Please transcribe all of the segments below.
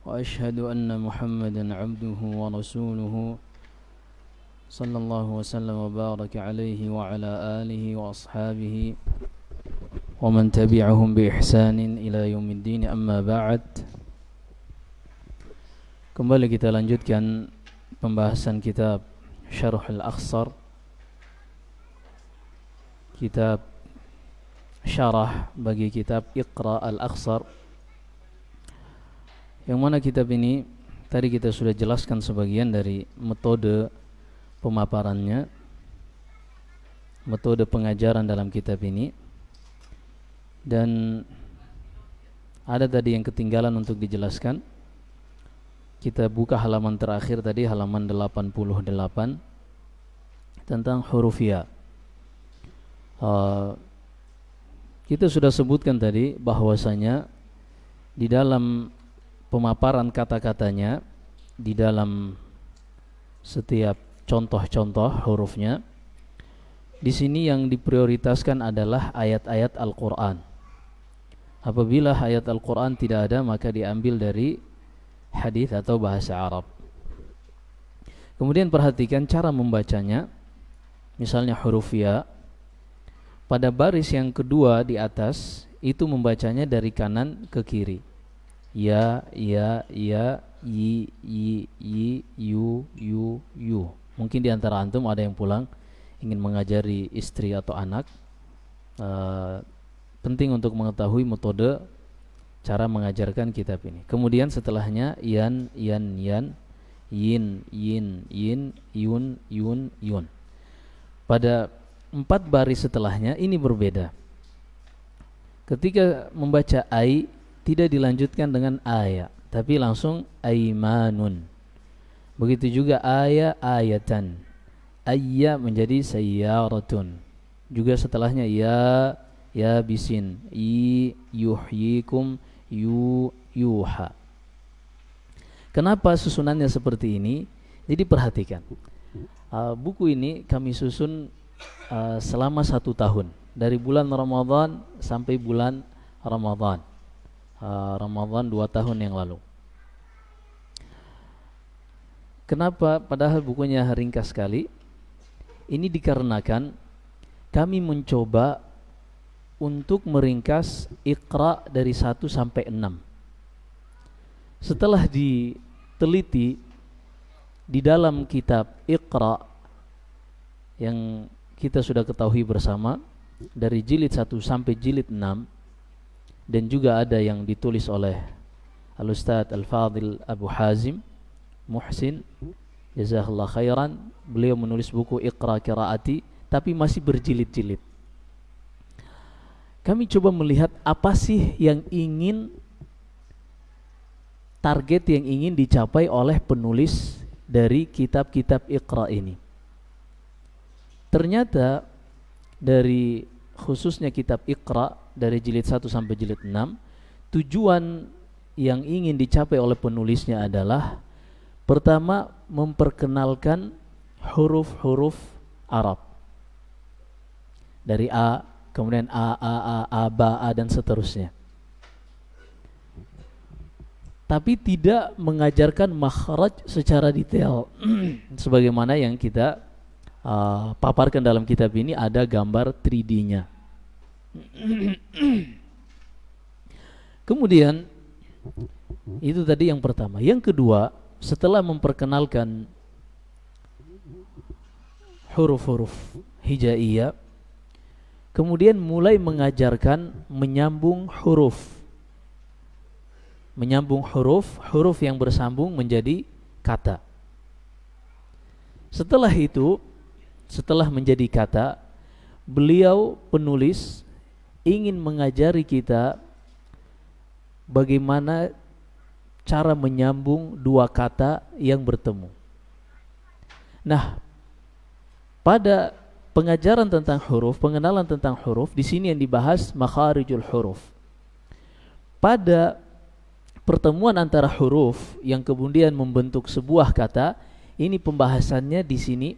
وأشهد أن محمدا عبده ورسوله صلى الله وسلم وبارك عليه وعلى آله وأصحابه ومن تبعهم بإحسان إلى يوم الدين. أما بعد. Kembali kita lanjutkan pembahasan kitab Syarh al-Akhsar, kitab syarah bagi kitab Iqra al-Akhsar, yang mana kitab ini tadi kita sudah jelaskan sebagian dari metode pemaparannya, metode pengajaran dalam kitab ini, dan ada tadi yang ketinggalan untuk dijelaskan. Kita buka halaman terakhir tadi, halaman 88, tentang huruf ya. Kita sudah sebutkan tadi bahwasanya di dalam pemaparan kata-katanya, di dalam setiap contoh-contoh hurufnya, di sini yang diprioritaskan adalah ayat-ayat Al-Quran. Apabila ayat Al-Quran tidak ada, maka diambil dari hadis atau bahasa Arab. Kemudian perhatikan cara membacanya. Misalnya huruf ya, pada baris yang kedua di atas itu membacanya dari kanan ke kiri. Ya, ya, ya, yi, yi, yu, yu. Mungkin di antara antum ada yang pulang ingin mengajari istri atau anak. Penting untuk mengetahui metode cara mengajarkan kitab ini. Kemudian setelahnya yan, yan, yan, yin, yin, yin, yun, yun, yun. Pada 4 baris setelahnya ini berbeda. Ketika membaca ai, tidak dilanjutkan dengan aya, tapi langsung aimanun. Begitu juga aya, ayatan. Ayya menjadi sayyaratun. Juga setelahnya ya, ya bisin, i, yuhyikum, yuha. Kenapa susunannya seperti ini? Jadi perhatikan, buku ini kami susun selama 1 tahun, dari bulan Ramadan sampai bulan Ramadan. Ramadan 2 tahun yang lalu. Kenapa? Padahal bukunya ringkas sekali. Ini dikarenakan kami mencoba untuk meringkas Iqra dari 1 sampai 6. Setelah diteliti di dalam kitab Iqra yang kita sudah ketahui bersama, dari jilid 1 sampai jilid 6, dan juga ada yang ditulis oleh Al-Ustadz Al-Fadhil Abu Hazim Muhsin, jazakallah khairan. Beliau menulis buku Iqra Qiraati, tapi masih berjilid-jilid. Kami coba melihat apa sih yang ingin, target yang ingin dicapai oleh penulis dari kitab-kitab Iqra ini. Ternyata dari khususnya kitab Iqra dari jilid 1 sampai jilid 6, tujuan yang ingin dicapai oleh penulisnya adalah pertama, memperkenalkan huruf-huruf Arab. Dari A, kemudian A, Ba, A, dan seterusnya. Tapi tidak mengajarkan makhraj secara detail. Sebagaimana yang kita paparkan dalam kitab ini, ada gambar 3D-nya. Kemudian, itu tadi yang pertama. Yang kedua, setelah memperkenalkan huruf-huruf hijaiyah, kemudian mulai mengajarkan menyambung huruf. Menyambung huruf yang bersambung menjadi kata. Setelah itu, setelah menjadi kata, beliau penulis ingin mengajari kita bagaimana cara menyambung 2 kata yang bertemu. Nah, pada pengajaran tentang huruf, pengenalan tentang huruf, di sini yang dibahas makharijul huruf. Pada pertemuan antara huruf yang kemudian membentuk sebuah kata, ini pembahasannya di sini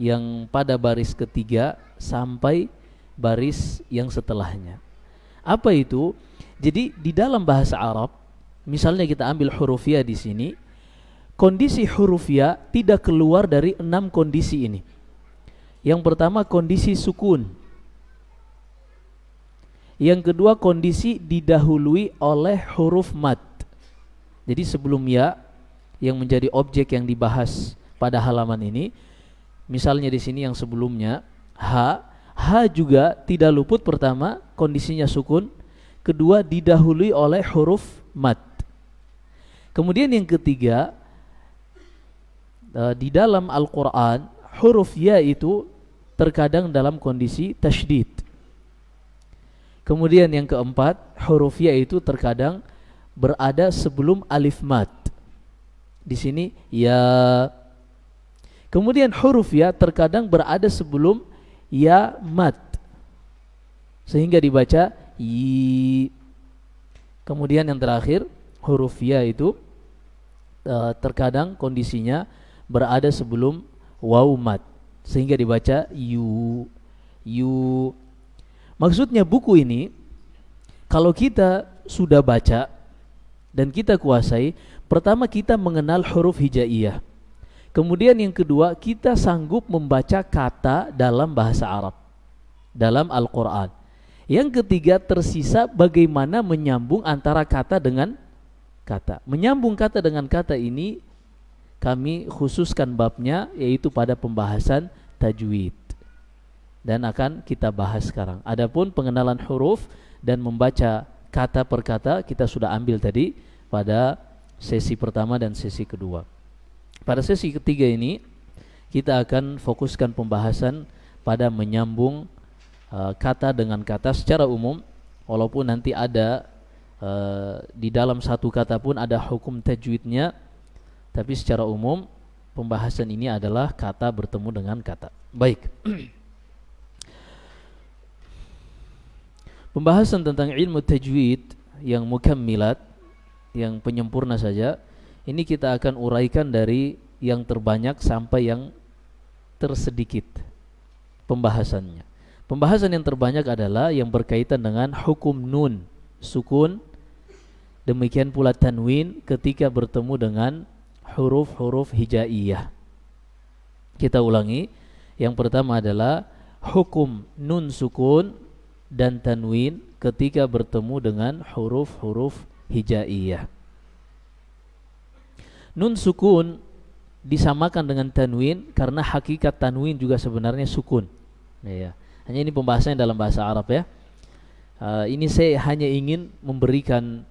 yang pada baris ketiga sampai baris yang setelahnya. Apa itu? Jadi di dalam bahasa Arab Misalnya kita ambil huruf ya di sini, kondisi huruf ya tidak keluar dari 6 kondisi ini. Yang pertama kondisi sukun. Yang kedua kondisi didahului oleh huruf mad. Jadi sebelum ya yang menjadi objek yang dibahas pada halaman ini, misalnya di sini yang sebelumnya ha juga tidak luput, pertama kondisinya sukun, kedua didahului oleh huruf mad. Kemudian yang ketiga, di dalam Al-Quran huruf ya itu terkadang dalam kondisi tasydid. Kemudian yang keempat, huruf ya itu terkadang berada sebelum alif mad. Di sini ya. Kemudian huruf ya terkadang berada sebelum ya mad, sehingga dibaca yi. Kemudian yang terakhir, huruf ya itu terkadang kondisinya berada sebelum waw mad, sehingga dibaca yu. Maksudnya buku ini kalau kita sudah baca dan kita kuasai, pertama kita mengenal huruf hijaiyah. Kemudian yang kedua, kita sanggup membaca kata dalam bahasa Arab, dalam Al-Quran. Yang ketiga, tersisa bagaimana menyambung antara kata dengan kata. Menyambung kata dengan kata ini kami khususkan babnya, yaitu pada pembahasan tajwid, dan akan kita bahas sekarang. Adapun pengenalan huruf dan membaca kata per kata kita sudah ambil tadi pada sesi pertama dan sesi kedua. Pada sesi ketiga ini kita akan fokuskan pembahasan pada menyambung kata dengan kata secara umum, walaupun nanti ada di dalam satu kata pun ada hukum tajwidnya, tapi secara umum pembahasan ini adalah kata bertemu dengan kata. Baik. Pembahasan tentang ilmu tajwid yang mukammilat, yang penyempurna saja, ini kita akan uraikan dari yang terbanyak sampai yang tersedikit pembahasannya. Pembahasan yang terbanyak adalah yang berkaitan dengan hukum nun, sukun, demikian pula tanwin ketika bertemu dengan huruf-huruf hijaiyah. Kita ulangi. Yang pertama adalah hukum nun sukun dan tanwin ketika bertemu dengan huruf-huruf hijaiyah. Nun sukun disamakan dengan tanwin karena hakikat tanwin juga sebenarnya sukun. Ya. Hanya ini pembahasannya dalam bahasa Arab ya. Ini saya hanya ingin memberikan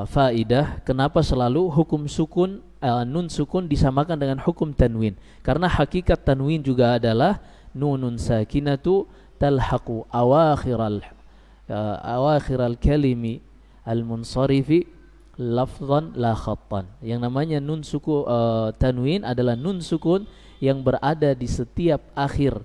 faidah kenapa selalu hukum sukun, nun sukun disamakan dengan hukum tanwin, karena hakikat tanwin juga adalah nunun sakinatu talhaqu awakhiral kalimi al-munsarifi lafzan la khattan. Yang namanya nun sukun tanwin adalah nun sukun yang berada di setiap akhir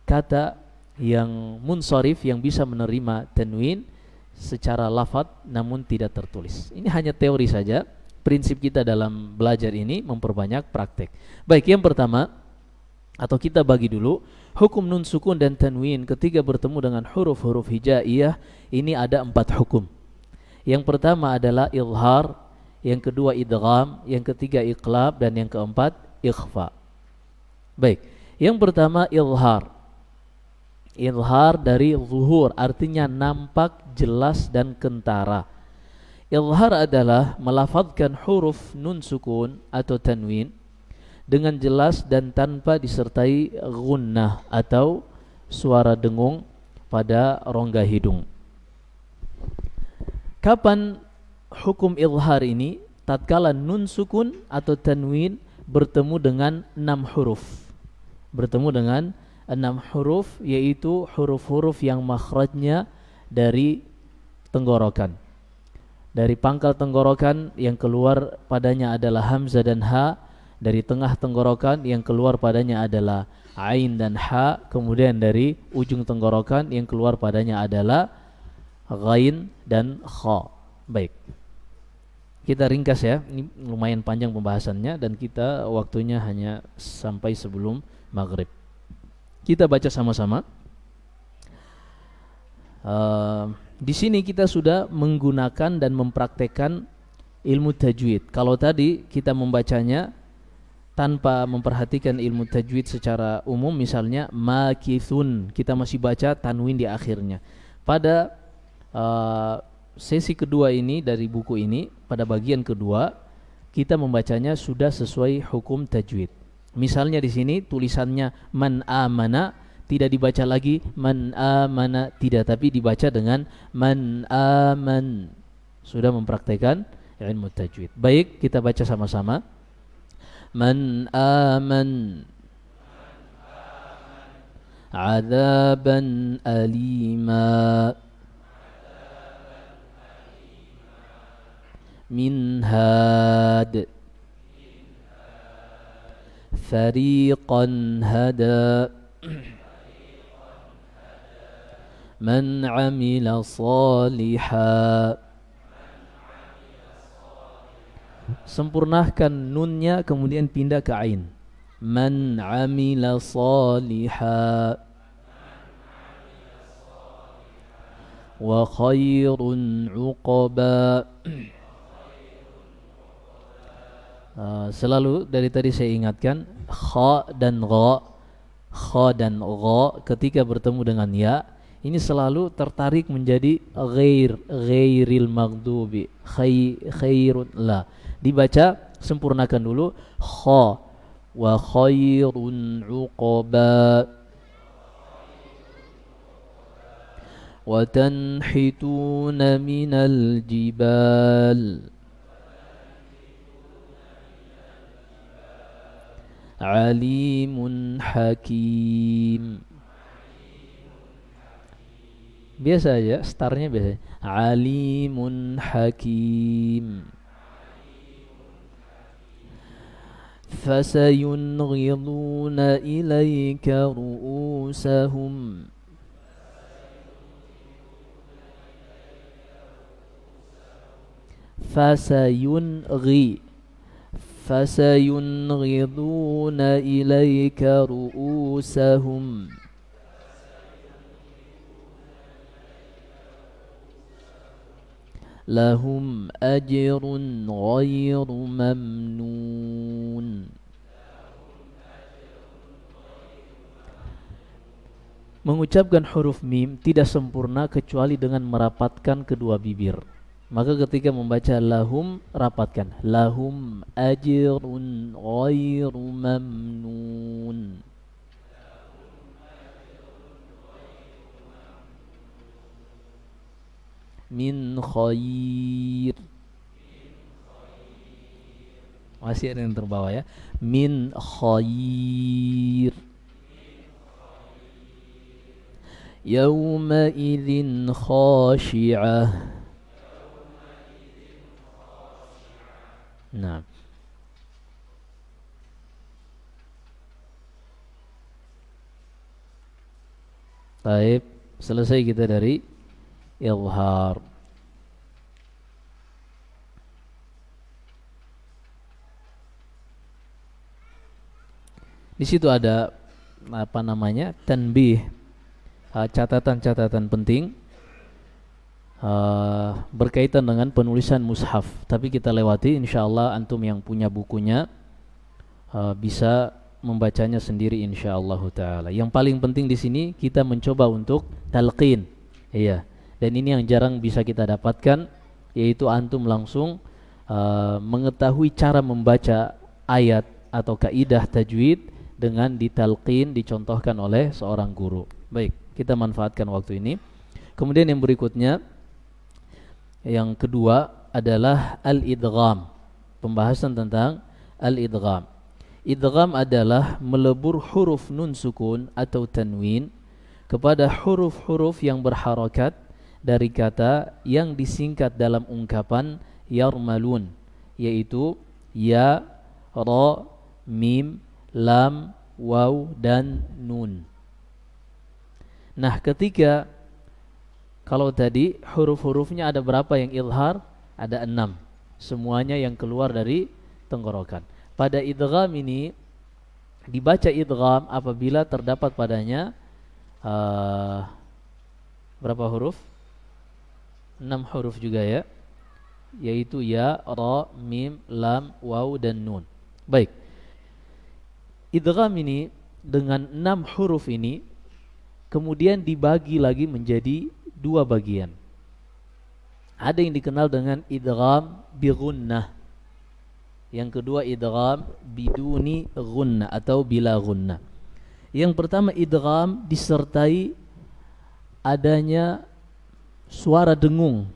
kata yang munsharif, yang bisa menerima tanwin secara lafaz namun tidak tertulis. Ini hanya teori saja. Prinsip kita dalam belajar ini memperbanyak praktek. Baik, yang pertama, atau kita bagi dulu hukum nun sukun dan tanwin ketika bertemu dengan huruf-huruf hijaiyah. Ini ada 4 hukum. Yang pertama adalah izhar, yang kedua idgham, yang ketiga iqlab, dan yang keempat ikhfa. Baik, yang pertama izhar. Izhar dari zuhur, artinya nampak, jelas dan kentara. Izhar adalah melafadzkan huruf nun sukun atau tanwin dengan jelas dan tanpa disertai gunnah atau suara dengung pada rongga hidung. Kapan hukum izhar ini? Tatkala nun sukun atau tanwin bertemu dengan 6 huruf. Bertemu dengan 6 huruf, yaitu huruf-huruf yang makhrajnya dari tenggorokan. Dari pangkal tenggorokan yang keluar padanya adalah hamzah dan ha. Dari tengah tenggorokan yang keluar padanya adalah ain dan ha. Kemudian dari ujung tenggorokan yang keluar padanya adalah ghain dan kha. Baik, kita ringkas ya. Ini lumayan panjang pembahasannya dan kita waktunya hanya sampai sebelum maghrib. Kita baca sama-sama. Di sini kita sudah menggunakan dan mempraktekkan ilmu tajwid. Kalau tadi kita membacanya tanpa memperhatikan ilmu tajwid secara umum, misalnya makithun, kita masih baca tanwin di akhirnya. Pada sesi kedua ini dari buku ini, pada bagian kedua kita membacanya sudah sesuai hukum tajwid. Misalnya di sini tulisannya man amana, tidak dibaca lagi man amana, tidak, tapi dibaca dengan man aman. Sudah mempraktekkan ilmu tajwid. Baik, kita baca sama-sama. Man aman adzaban alima min had fariqan hada man amila saliha. Sempurnakan nunnya kemudian pindah ke ain. Man amila saliha wa khairun uqba. Selalu dari tadi saya ingatkan, kha dan gha ketika bertemu dengan ya, ini selalu tertarik menjadi ghairil maghdubi, khairun la. Dibaca, sempurnakan dulu kha wa khairun uqba wa tanhituna minal jibal alimun hakim. Biasa aja, startnya biasa. Alimun hakim. Fasayunghiduna ilaika ru'usahum. Fasayunghiduna ilaika ru'usahum. Lahum ajrun ghairu mamnun. Mengucapkan huruf mim tidak sempurna kecuali dengan merapatkan kedua bibir. Maka ketika membaca lahum, rapatkan lahum ajrun ghairu mamnun. Min khair. Masih ada yang terbawa ya. Min khair. Yawma idzin khashi'ah. Nah. Baik, selesai kita dari izhar. Di situ ada apa namanya? Tanbih, catatan-catatan penting berkaitan dengan penulisan mushaf. Tapi kita lewati, insyaallah antum yang punya bukunya bisa membacanya sendiri insyaallah taala. Yang paling penting di sini kita mencoba untuk talqin. Iya. Dan ini yang jarang bisa kita dapatkan, yaitu antum langsung mengetahui cara membaca ayat atau kaidah tajwid dengan ditalqin, dicontohkan oleh seorang guru. Baik, kita manfaatkan waktu ini. Kemudian yang berikutnya, yang kedua adalah al-idgham. Pembahasan tentang al-idgham. Idgham adalah melebur huruf nun sukun atau tanwin kepada huruf-huruf yang berharakat dari kata yang disingkat dalam ungkapan yarmalun, yaitu ya, ra, mim, lam, waw, dan nun. Nah, ketika kalau tadi huruf-hurufnya ada berapa yang izhar? Ada 6. Semuanya yang keluar dari tenggorokan. Pada idgham ini dibaca idgham apabila terdapat padanya berapa huruf? 6 huruf juga ya, yaitu ya, ra, mim, lam, waw, dan nun. Baik, idgham ini dengan 6 huruf ini kemudian dibagi lagi menjadi 2 bagian. Ada yang dikenal dengan idgham bi gunnah. Yang kedua idgham biduni gunnah atau bila gunnah. Yang pertama idgham disertai adanya suara dengung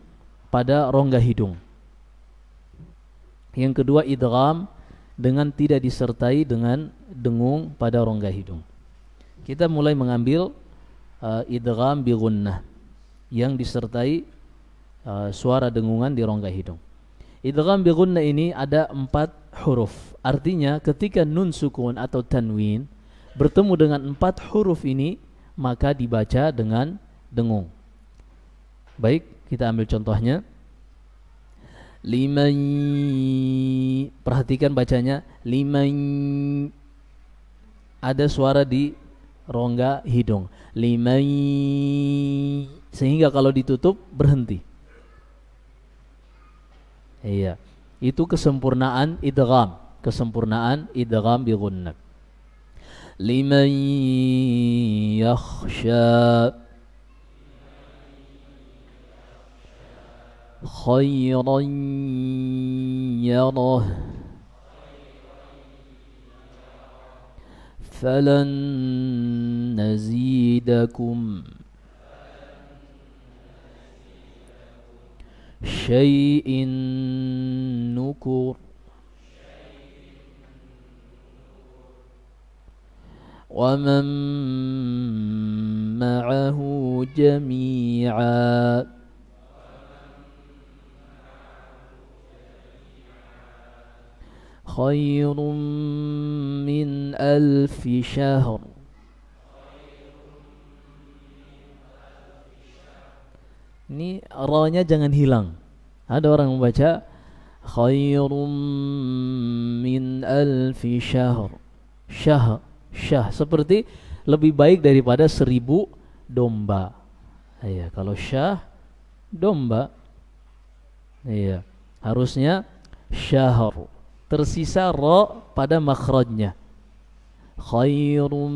pada rongga hidung. Yang kedua idgham dengan tidak disertai dengan dengung pada rongga hidung. Kita mulai mengambil idgham bi gunnah yang disertai suara dengungan di rongga hidung. Idgham bi gunnah ini ada 4 huruf. Artinya ketika nun sukun atau tanwin bertemu dengan 4 huruf ini, maka dibaca dengan dengung. Baik, kita ambil contohnya. Liman, perhatikan bacanya, liman, ada suara di rongga hidung, liman, sehingga kalau ditutup berhenti. Iya, itu kesempurnaan idgham bi gunnah. Liman yakhsha khairan yarah falan nazidakum syai'in nukur wa man ma'ahu jami'a khairum min alfi syahr. Ini ra-nya jangan hilang. Ada orang membaca khairum min alfi syahr. Syah seperti lebih baik daripada 1000 domba. Iya, kalau syah domba. Iya, harusnya syahr. Tersisa ra pada makhrajnya. Khairum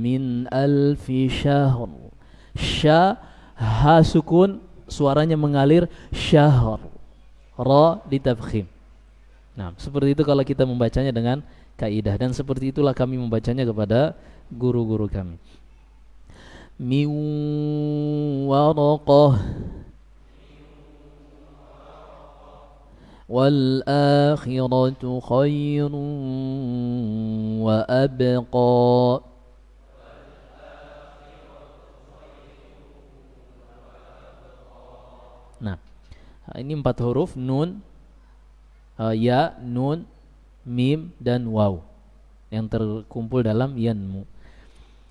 min alfi syahr. Syah, ha sukun, suaranya mengalir, syahr. Ra ditafkhim. Nah, seperti itu kalau kita membacanya dengan kaidah, dan seperti itulah kami membacanya kepada guru-guru kami. Min waraqah wal akhiratu khairun wa abqa. Nah, ini 4 huruf, nun, ya, nun, mim, dan waw yang terkumpul dalam yanmu.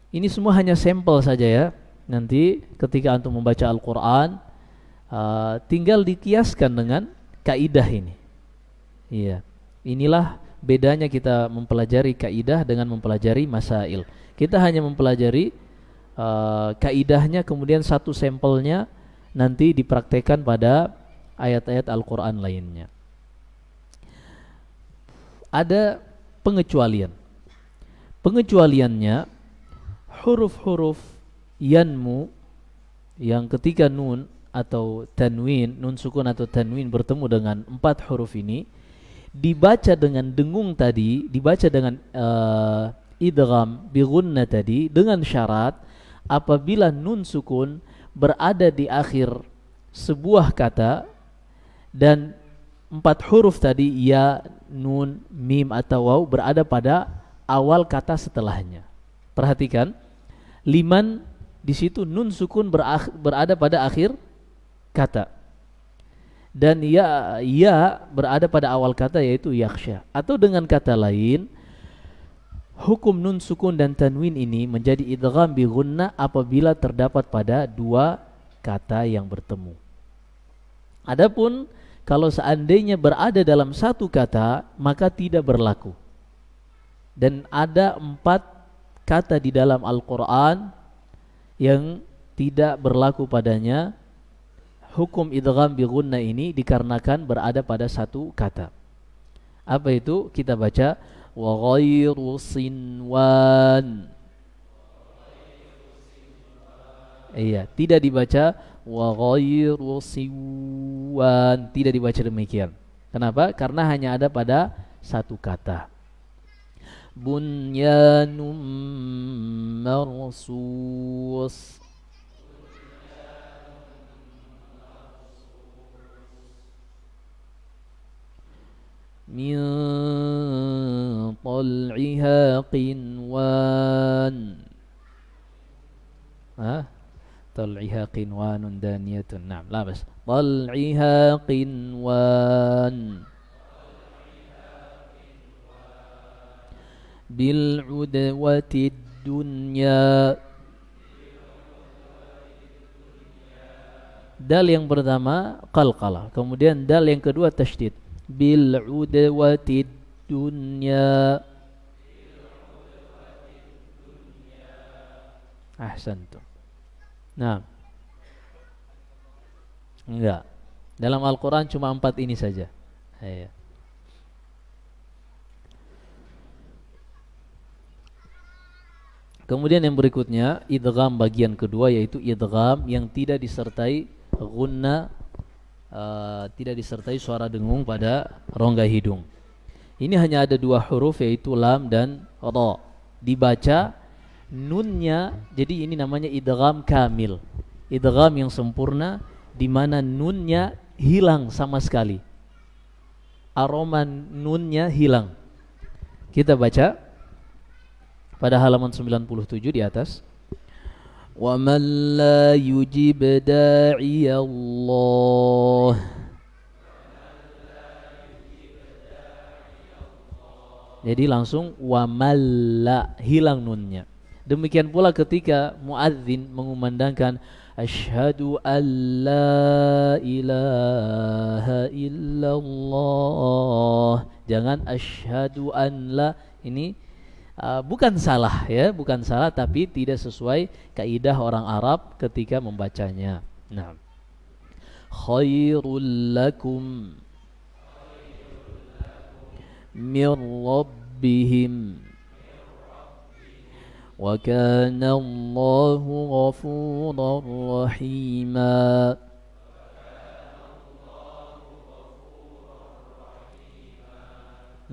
Ini semua hanya sampel saja ya. Nanti ketika antum membaca Al-Quran, tinggal dikiaskan dengan kaidah ini. Iya, inilah bedanya kita mempelajari kaidah dengan mempelajari masail. Kita hanya mempelajari kaidahnya, kemudian satu sampelnya nanti dipraktekkan pada ayat-ayat Al-Quran lainnya. Ada pengecualian. Pengecualiannya huruf-huruf yanmu yang ketika nun atau tanwin, nun sukun atau tanwin bertemu dengan 4 huruf ini, dibaca dengan dengung tadi, dibaca dengan idgham bi gunnah tadi, dengan syarat apabila nun sukun berada di akhir sebuah kata dan 4 huruf tadi, ya, nun, mim atau waw, berada pada awal kata setelahnya. Perhatikan, liman di situ nun sukun berada pada akhir kata, dan ya berada pada awal kata, yaitu yakhsha. Atau dengan kata lain, hukum nun sukun dan tanwin ini menjadi idgham bi gunnah apabila terdapat pada 2 kata yang bertemu. Adapun kalau seandainya berada dalam 1 kata, maka tidak berlaku. Dan ada 4 kata di dalam Al-Quran yang tidak berlaku padanya hukum idgham bi gunna ini dikarenakan berada pada satu kata. Apa itu? Kita baca wa ghairu sinwan. Iya, tidak dibaca wa ghairu siwan, tidak dibaca demikian. Kenapa? Karena hanya ada pada satu kata. Bunyanum marsus. Min tal'iha qinwan. طلعها قنوان دانية نعم لا بس طلعها قنوان بالعدوة الدنيا. Dal yang pertama qalqalah, kemudian dal yang kedua tasydid. Bil'udwati dunya. Ahsantum. Nah, enggak. Dalam Al-Quran cuma 4 ini saja. Iya. Kemudian yang berikutnya idgham bagian kedua, yaitu idgham yang tidak disertai gunna, tidak disertai suara dengung pada rongga hidung. Ini hanya ada 2 huruf, yaitu lam dan ra. Dibaca nunnya, jadi ini namanya idgham kamil, idgham yang sempurna, di mana nunnya hilang sama sekali, aroma nunnya hilang. Kita baca pada halaman 97 di atas. Wa man la yujib da'i Allah. Jadi langsung wa malla, hilang nunnya. Demikian pula ketika muadzin mengumandangkan asyhadu an la ilaha illallah, jangan asyhadu an la. Ini bukan salah ya, bukan salah, tapi tidak sesuai kaidah orang Arab ketika membacanya. Nah, khairul lakum mir rabbihim wa kana Allahu ghafurar rahima.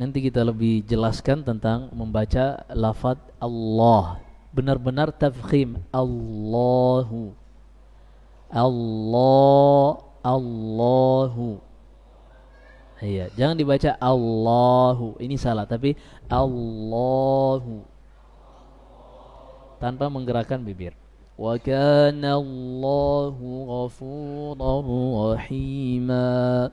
Nanti kita lebih jelaskan tentang membaca lafaz Allah, benar-benar tafkhim Allahu, Allah, Allahu. Iya, jangan dibaca Allahu, ini salah, tapi Allahu tanpa menggerakkan bibir. Wa kana Allahu ghafurar rahima.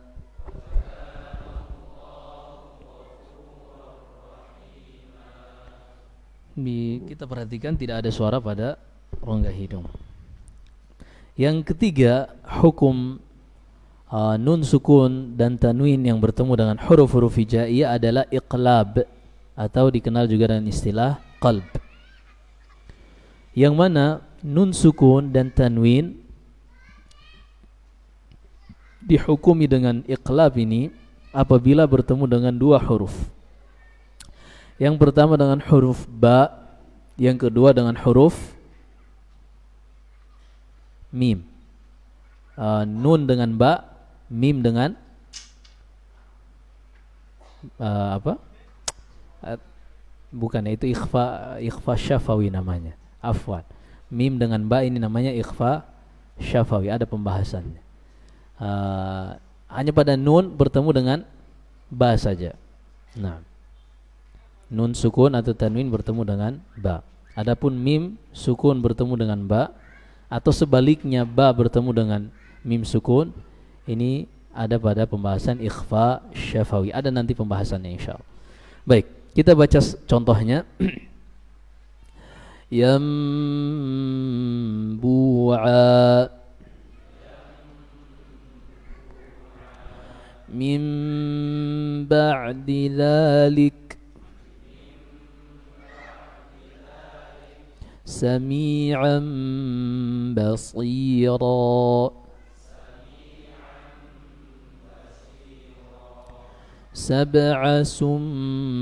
Kita perhatikan tidak ada suara pada rongga hidung. Yang ketiga, hukum nun sukun dan tanwin yang bertemu dengan huruf-huruf hijaiyah adalah iqlab, atau dikenal juga dengan istilah qalb. Yang mana nun sukun dan tanwin dihukumi dengan iqlab ini apabila bertemu dengan 2 huruf. Yang pertama dengan huruf ba, yang kedua dengan huruf mim. Nun dengan ba, mim dengan apa? Bukan, itu ikhfa syafawi namanya. Afwan. Mim dengan ba ini namanya ikhfa syafawi, ada pembahasannya. Hanya pada nun bertemu dengan ba saja. Nah, nun sukun atau tanwin bertemu dengan ba. Adapun mim sukun bertemu dengan ba, atau sebaliknya ba bertemu dengan mim sukun, ini ada pada pembahasan ikhfa syafawi. Ada nanti pembahasannya insyaallah. Baik, kita baca contohnya. Yambu'a min ba'di dhalik sami'an basira. sab'a sumbulat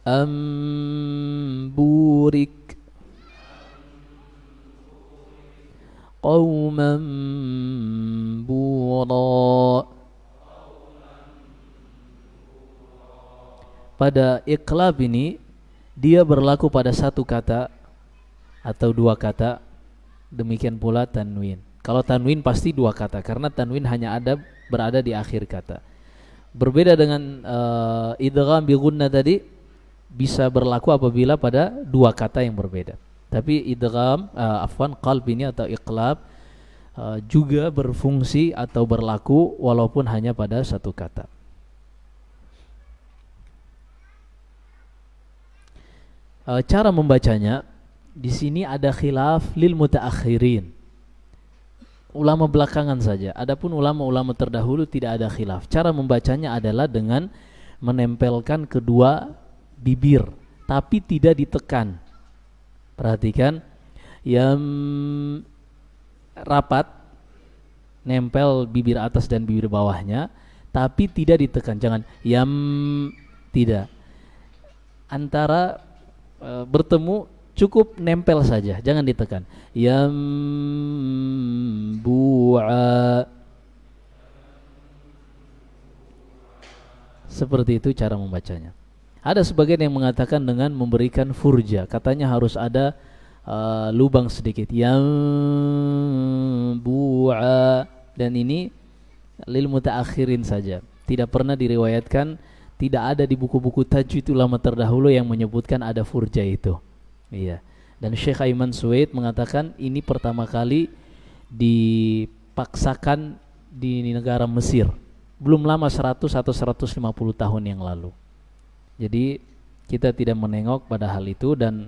amburik qauman bura. Pada iqlab ini dia berlaku pada satu kata atau dua kata, demikian pula tanwin. Kalau tanwin pasti dua kata karena tanwin hanya berada di akhir kata. Berbeda dengan idgham bi gunnah tadi, bisa berlaku apabila pada dua kata yang berbeda. Tapi idgham qalb ini atau iqlab juga berfungsi atau berlaku walaupun hanya pada satu kata. Cara membacanya di sini ada khilaf lil mutaakhirin, ulama belakangan saja. Adapun ulama-ulama terdahulu tidak ada khilaf. Cara membacanya adalah dengan menempelkan kedua bibir tapi tidak ditekan. Perhatikan, yang rapat, nempel bibir atas dan bibir bawahnya tapi tidak ditekan. Jangan yam, tidak. Antara bertemu cukup nempel saja, jangan ditekan. Yam bu'a. Seperti itu cara membacanya. Ada sebagian yang mengatakan dengan memberikan furja, katanya harus ada lubang sedikit. Yam bu'a. Dan ini lil mutaakhirin saja, tidak pernah diriwayatkan. Tidak ada di buku-buku tajwid ulama terdahulu yang menyebutkan ada furja itu. Iya. Dan Syekh Aiman Suwaid mengatakan ini pertama kali dipaksakan di negara Mesir. Belum lama 100 atau 150 tahun yang lalu. Jadi kita tidak menengok pada hal itu, dan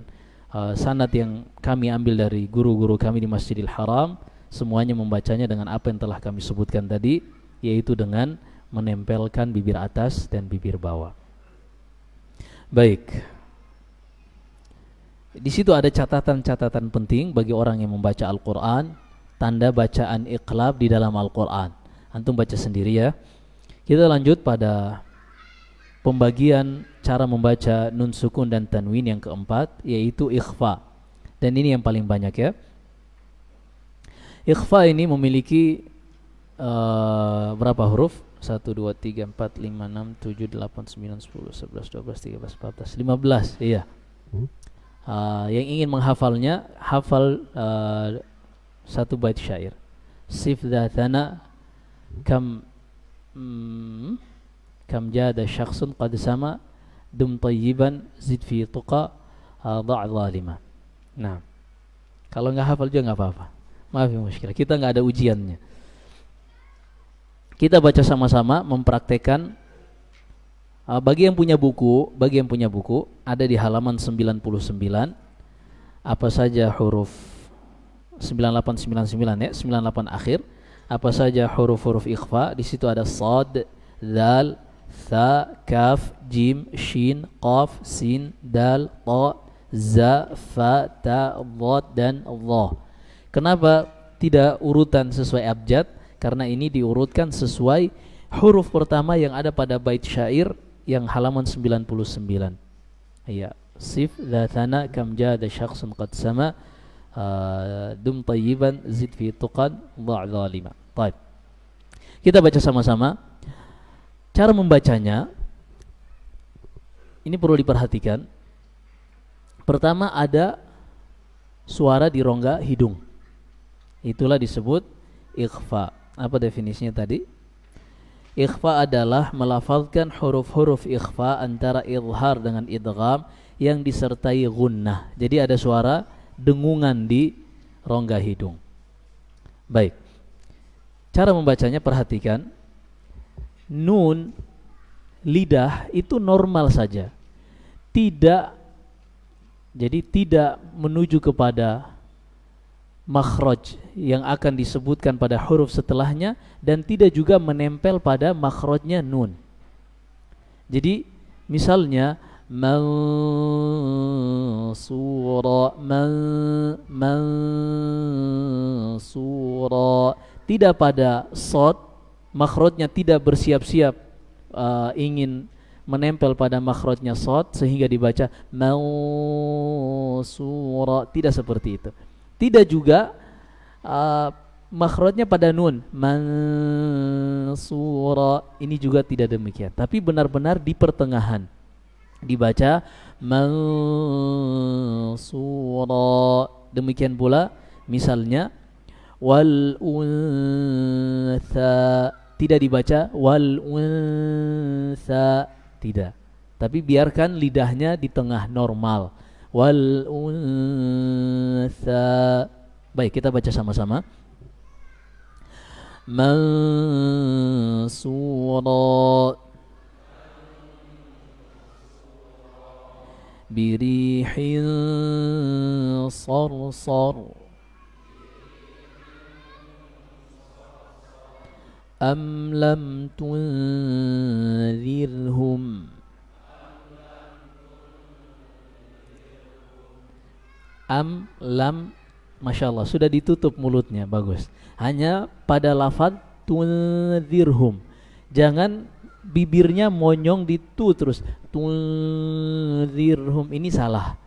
sanad yang kami ambil dari guru-guru kami di Masjidil Haram semuanya membacanya dengan apa yang telah kami sebutkan tadi, yaitu dengan menempelkan bibir atas dan bibir bawah. Baik. Di situ ada catatan-catatan penting bagi orang yang membaca Al-Qur'an, tanda bacaan iqlab di dalam Al-Qur'an. Antum baca sendiri ya. Kita lanjut pada pembagian cara membaca nun sukun dan tanwin yang keempat, yaitu ikhfa. Dan ini yang paling banyak ya. Ikhfa ini memiliki berapa huruf? 1, 2, 3, 4, 5, 6, 7, 8, 9, 10, 11, 12, 13, 14, 15. Iya. Yang ingin menghafalnya, hafal satu bait syair. Sif dhatana kam jada syakhsun qad sama dum tayyiban zid fi tuqa da' zalima. Nah, kalau nggak hafal juga nggak apa-apa. Maaf ya muskilah, kita nggak ada ujiannya. Kita baca sama-sama, mempraktekkan. Bagi yang punya buku ada di halaman 99. Apa saja huruf 9899 ya, 98 akhir. Apa saja huruf-huruf ikhfa? Di situ ada shad, dzal, tha, kaf, jim, shin, qaf, sin, dal, ta, za, fa, ta, dhad dan dha. Kenapa tidak urutan sesuai abjad? Karena ini diurutkan sesuai huruf pertama yang ada pada bait syair yang halaman 99. Iya, sif dzatana kam jada syakhsun qad sama dum tayyiban zid fi tuqan dha' zalima. Baik. Kita baca sama-sama. Cara membacanya ini perlu diperhatikan. Pertama ada suara di rongga hidung. Itulah disebut ikhfa. Apa definisinya tadi? Ikhfa adalah melafazkan huruf-huruf ikhfa antara izhar dengan idgham yang disertai gunnah. Jadi ada suara dengungan di rongga hidung. Baik. Cara membacanya perhatikan. Nun, lidah itu normal saja. Tidak menuju kepada makhraj yang akan disebutkan pada huruf setelahnya, dan tidak juga menempel pada makhrajnya nun. Jadi misalnya mansura, mansura. Tidak pada shad, makhrajnya tidak bersiap-siap ingin menempel pada makhrajnya shad sehingga dibaca mansura, tidak seperti itu. Tidak juga makhrajnya pada nun mansura, ini juga tidak demikian, tapi benar-benar di pertengahan dibaca mansura. Demikian pula misalnya wal untha, tidak dibaca wal untha, tidak, tapi biarkan lidahnya di tengah normal, wal untha. Baik, kita baca sama-sama. Mansura birihin sarsar am lam tunzirhum. Am lam, Masya Allah, sudah ditutup mulutnya, bagus. Hanya pada lafaz tunzirhum, jangan bibirnya monyong di tu terus tunzirhum, ini salah.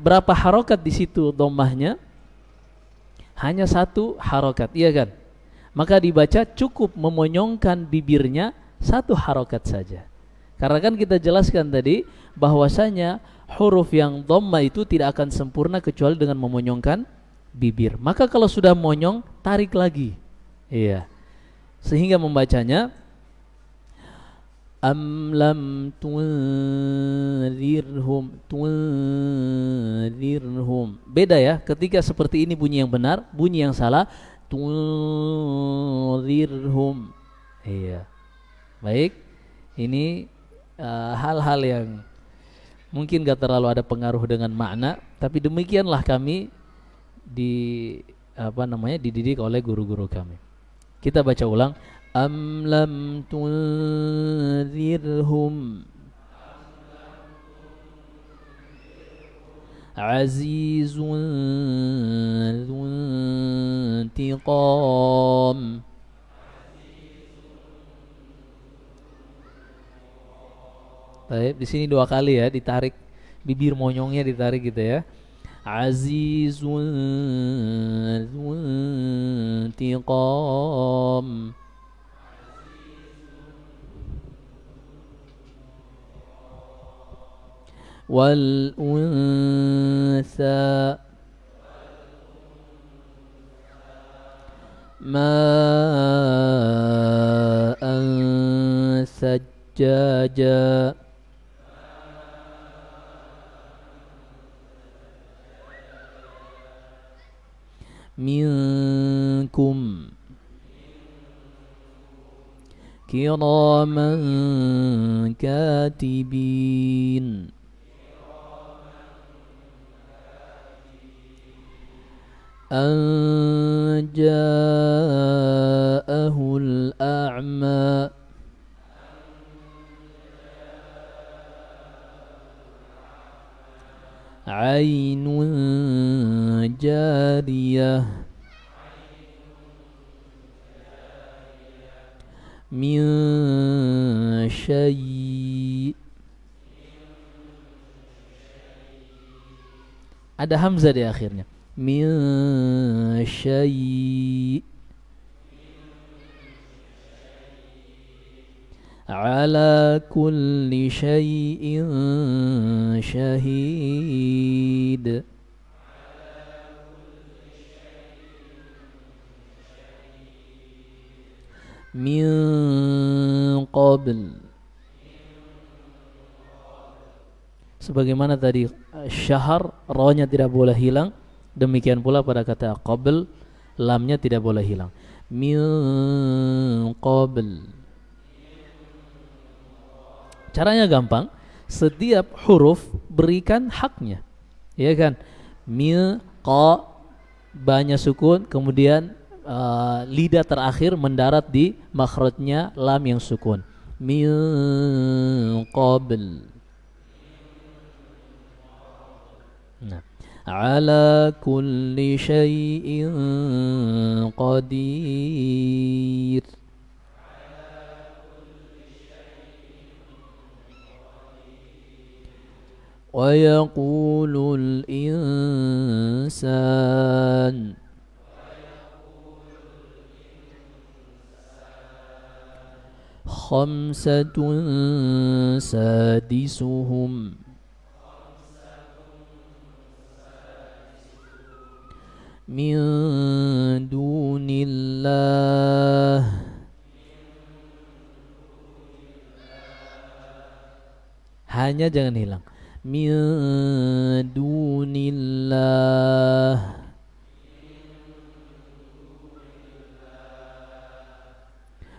Berapa harokat di situ dhammahnya? Hanya satu harokat, iya kan? Maka dibaca cukup memonyongkan bibirnya satu harokat saja. Karena kan kita jelaskan tadi bahwasanya huruf yang dhamma itu tidak akan sempurna kecuali dengan memonyongkan bibir. Maka kalau sudah monyong, tarik lagi. Iya. Sehingga membacanya am lam tunzirhum, tunzirhum. Beda ya, ketika seperti ini bunyi yang benar, bunyi yang salah tunzirhum. Iya. Baik. Ini hal-hal yang mungkin gak terlalu ada pengaruh dengan makna, tapi demikianlah kami dididik oleh guru-guru kami. Kita baca ulang. Am lam tunzirhum azizun dzuntiqam. Baik, di sini dua kali ya, ditarik bibir monyongnya, ditarik gitu ya. Azizun dzuntiqam. Wal untha ma'an sajjaja. Minkum kiraman katibin. An ja'ahul a'ma. Ainun jariyah. Min syai'. Ada hamzah di akhirnya. Min syai'. Ala kulli syai'in syahid. Min qabl. Sebagaimana tadi syahar, ra-nya tidak boleh hilang, demikian pula pada kata qabl, lamnya tidak boleh hilang. Min qabl. Caranya gampang, setiap huruf berikan haknya, ya kan? Min qa, ba-nya sukun, kemudian lidah terakhir mendarat di makhrajnya lam yang sukun. Min qabl. Nah, ala kulli syai'in qadir. Wa yaqulul insan khamsatun sadisuhum min dunillah. Hanya jangan hilang. Min dunillah.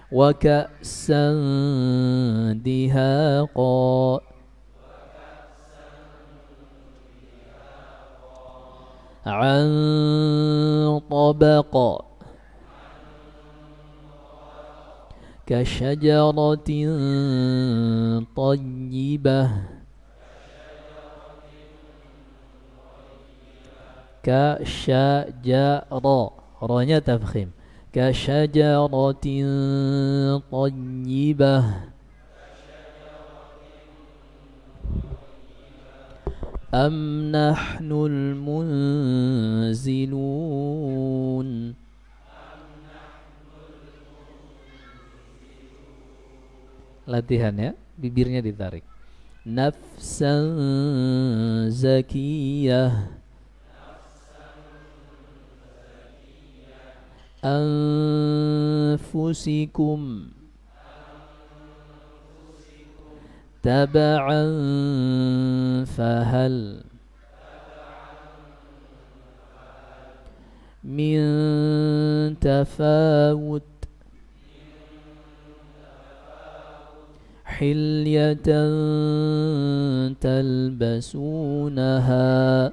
Wa ka'san dihaqa. An tabaqa. Kasyajaratin tayyibah. Kasyajara, ra-nya tafkhim. Kasyajaratin tayyibah. Am nahnul munzilun. Latihan ya, bibirnya ditarik. Nafsan zakiyah. Anfusikum. Taba'an fahal. Min tafawut. Hilyatan talbasunaha.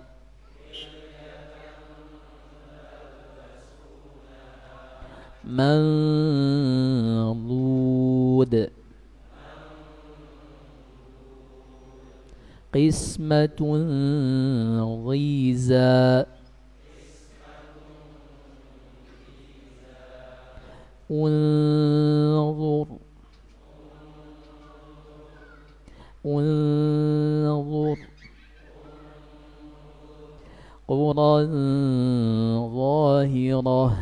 Manlud. Qismatun ghiza. Unzur. Unzur. Quran zahirah.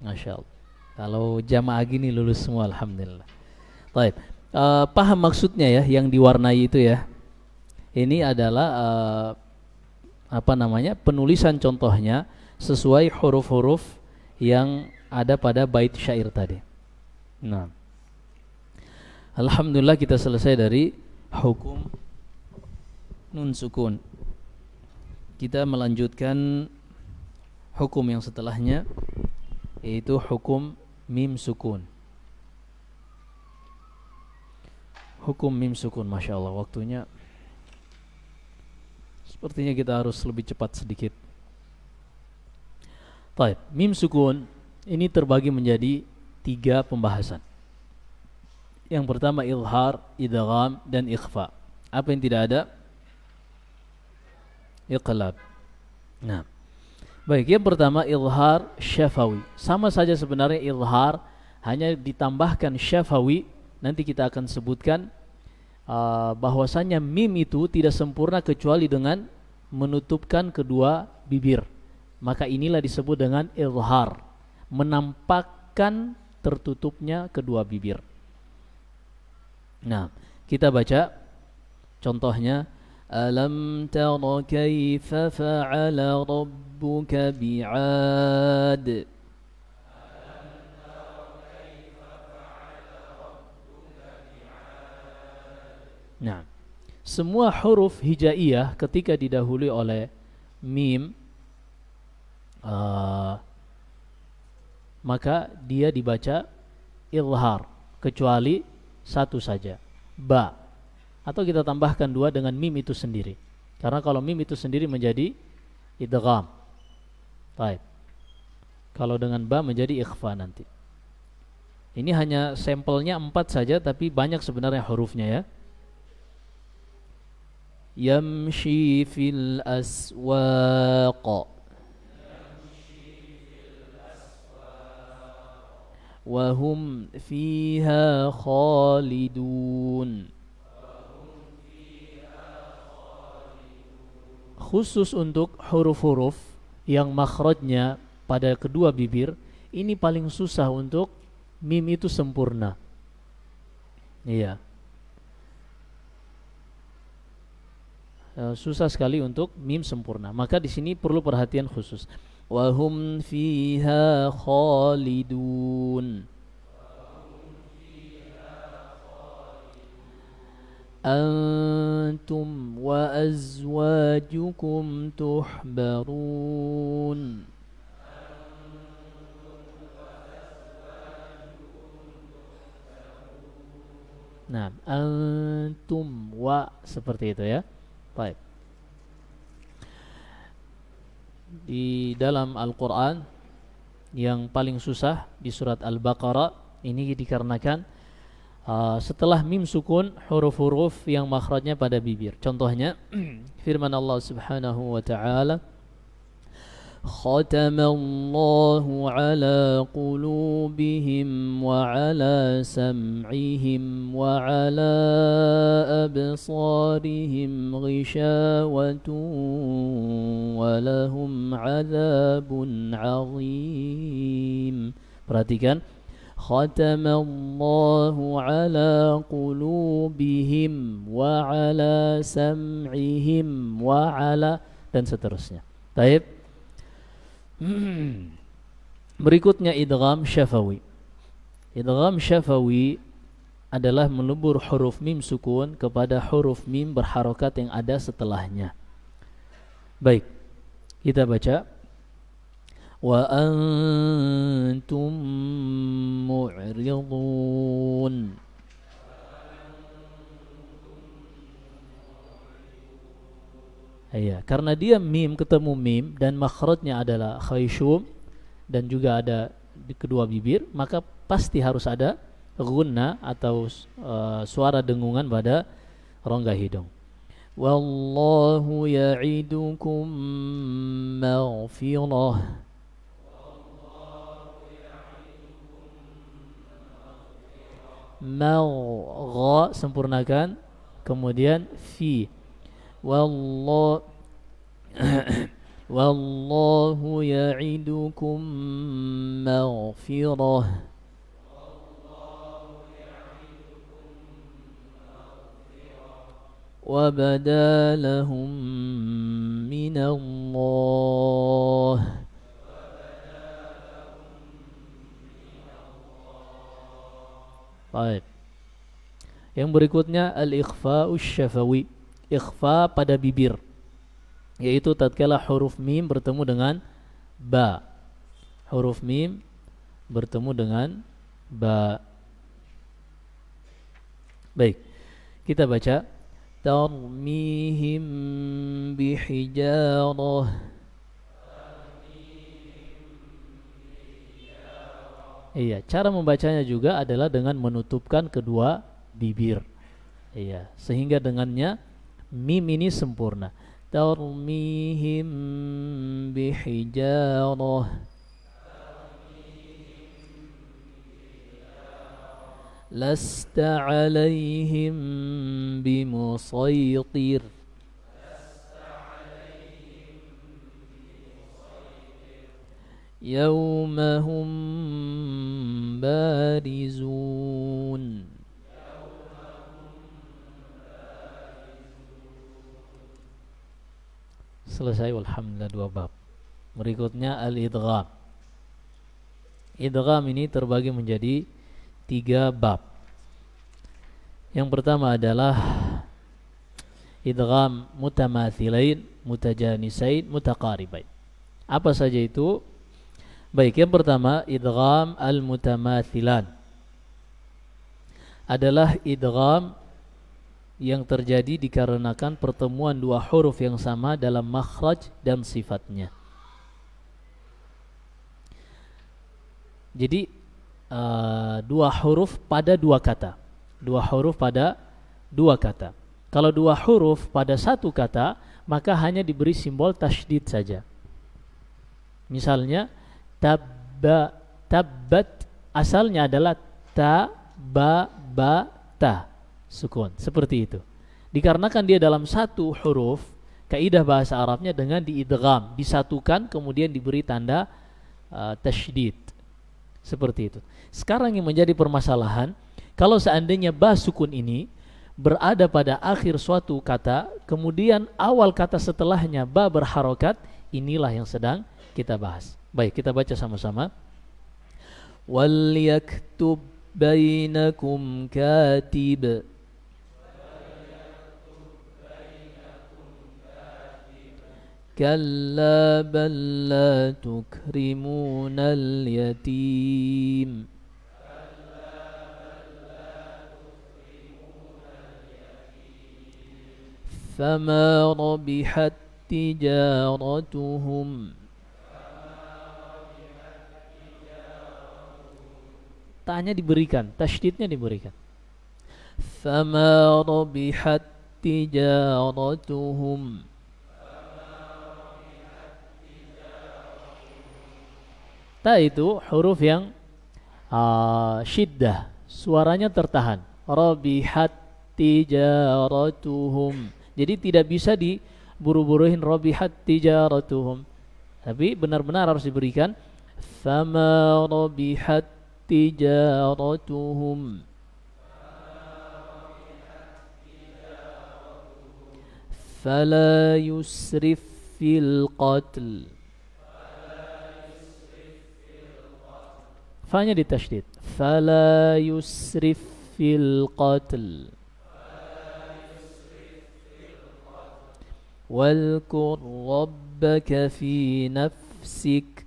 Masya Allah. Kalau jamaah gini lulus semua, alhamdulillah. Baik, paham maksudnya ya, yang diwarnai itu ya. Ini adalah penulisan contohnya sesuai huruf-huruf yang ada pada bait syair tadi. Nah, alhamdulillah kita selesai dari hukum nun sukun. Kita melanjutkan hukum yang setelahnya, yaitu hukum mim sukun. Hukum mim sukun, Masya Allah, waktunya sepertinya kita harus lebih cepat sedikit. Baik, mim sukun ini terbagi menjadi 3 pembahasan. Yang pertama ilhar, idgham, dan ikhfa. Apa yang tidak ada? Iqlab. Nah, baik, yang pertama ilhar syafawi. Sama saja sebenarnya ilhar, hanya ditambahkan syafawi. Nanti kita akan sebutkan bahwasannya mim itu tidak sempurna kecuali dengan menutupkan kedua bibir. Maka inilah disebut dengan ilhar, menampakkan tertutupnya kedua bibir. Nah, kita baca contohnya. Alam tara kaifa fa'ala rabbuka bi'ad. Nah, semua huruf hijaiyah ketika didahului oleh mim, maka dia dibaca ilhar, kecuali satu saja, ba. Atau kita tambahkan 2 dengan mim itu sendiri. Karena kalau mim itu sendiri menjadi idgham. Baik. Kalau dengan ba menjadi ikhfa nanti. Ini hanya sampelnya 4 saja, tapi banyak sebenarnya hurufnya ya. yamshi fil aswaq wa hum fiha khalidun. Khusus untuk huruf-huruf yang makhrajnya pada kedua bibir, ini paling susah untuk mim itu sempurna. Iya. Susah sekali untuk mim sempurna. Maka di sini perlu perhatian khusus. Wa hum fiha khalidun. Antum wa azwajukum tuhbarun. Nah, antum wa seperti itu ya. Baik. Di dalam Al-Quran yang paling susah di surat Al-Baqarah ini dikarenakan setelah mim sukun huruf-huruf yang makhrajnya pada bibir. Contohnya firman Allah Subhanahu wa taala, khatamallahu ala qulubihim wa ala sam'ihim wa ala absarihim ghishawatun wa lahum 'adzabun 'adzim. Perhatikan, khatamallahu ala qulubihim wa ala sam'ihim wa ala, dan seterusnya. Baik. Berikutnya idgham syafawi. Idgham syafawi adalah melebur huruf mim sukun kepada huruf mim berharokat yang ada setelahnya. Baik, kita baca. Wa antum mu'ridun. Iya, karena dia mim ketemu mim dan makhrajnya adalah khayshum dan juga ada di kedua bibir, maka pasti harus ada gunna atau suara dengungan pada rongga hidung. Wallahu ya'idukum maghfirah. Magha sempurnakan, kemudian fi. Wallahu ya'idukum maghfirah. Wa badalahum minallah. Baik. Yang berikutnya al-ikhfa'us syafawi. Ikhfa pada bibir, yaitu tatkala huruf mim bertemu dengan ba. Huruf mim bertemu dengan ba. Baik, kita baca. Tarmihim bihijarah. Iya, cara membacanya juga adalah dengan menutupkan kedua bibir. Iya, sehingga dengannya mim ini sempurna. Tarmihim bihijarah. Lasta alaihim bimusaytir. Yawmahum barizun. Selesai, walhamdulillah, 2 bab. Berikutnya al-idgham. Idgham ini terbagi menjadi 3 bab. Yang pertama adalah idgham mutamathilain, mutajanisain, mutaqaribain. Apa saja itu? Baik, yang pertama idgham al-mutamathilan. Adalah idgham yang terjadi dikarenakan pertemuan 2 huruf yang sama dalam makhraj dan sifatnya. Jadi 2 huruf pada 2 kata. 2 huruf pada 2 kata. Kalau dua huruf pada satu kata, maka hanya diberi simbol tasydid saja. Misalnya tabba, tabbat asalnya adalah ta ba ba ta, sukun, seperti itu. Dikarenakan dia dalam satu huruf, kaidah bahasa Arabnya dengan diidgham, disatukan kemudian diberi tanda tasydid. Seperti itu. Sekarang yang menjadi permasalahan, kalau seandainya ba sukun ini berada pada akhir suatu kata, kemudian awal kata setelahnya ba berharokat, inilah yang sedang kita bahas. Baik, kita baca sama-sama. Wal yaktub bainakum katib. Kalla bal la tukrimunal yatim. فما ربحت تجارتهم. Tanya diberikan, tasydidnya diberikan. فما ربحت تجارتهم. Ta itu huruf yang syiddah, suaranya tertahan. Rabihat tijaratuhum. Jadi tidak bisa diburu-buruhin rabihat tijaratuhum. Tapi benar-benar harus diberikan fama rabihat tijaratuhum. Fala yusrif fil qatl. Fa-nya ditasydid. Fala yusrif fil qatl. واذكر ربك في نفسك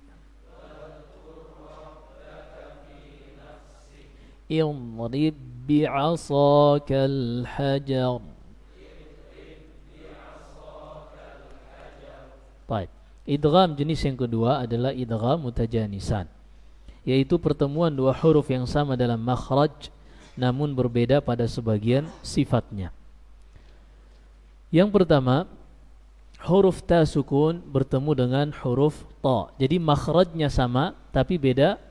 اضرب بعصاك الحجر. Baik. Idgham jenis yang kedua adalah idgham mutajanisan, yaitu pertemuan dua huruf yang sama dalam makhraj namun berbeda pada sebagian sifatnya. Yang pertama, huruf ta sukun bertemu dengan huruf ta. Jadi makhrajnya sama tapi beda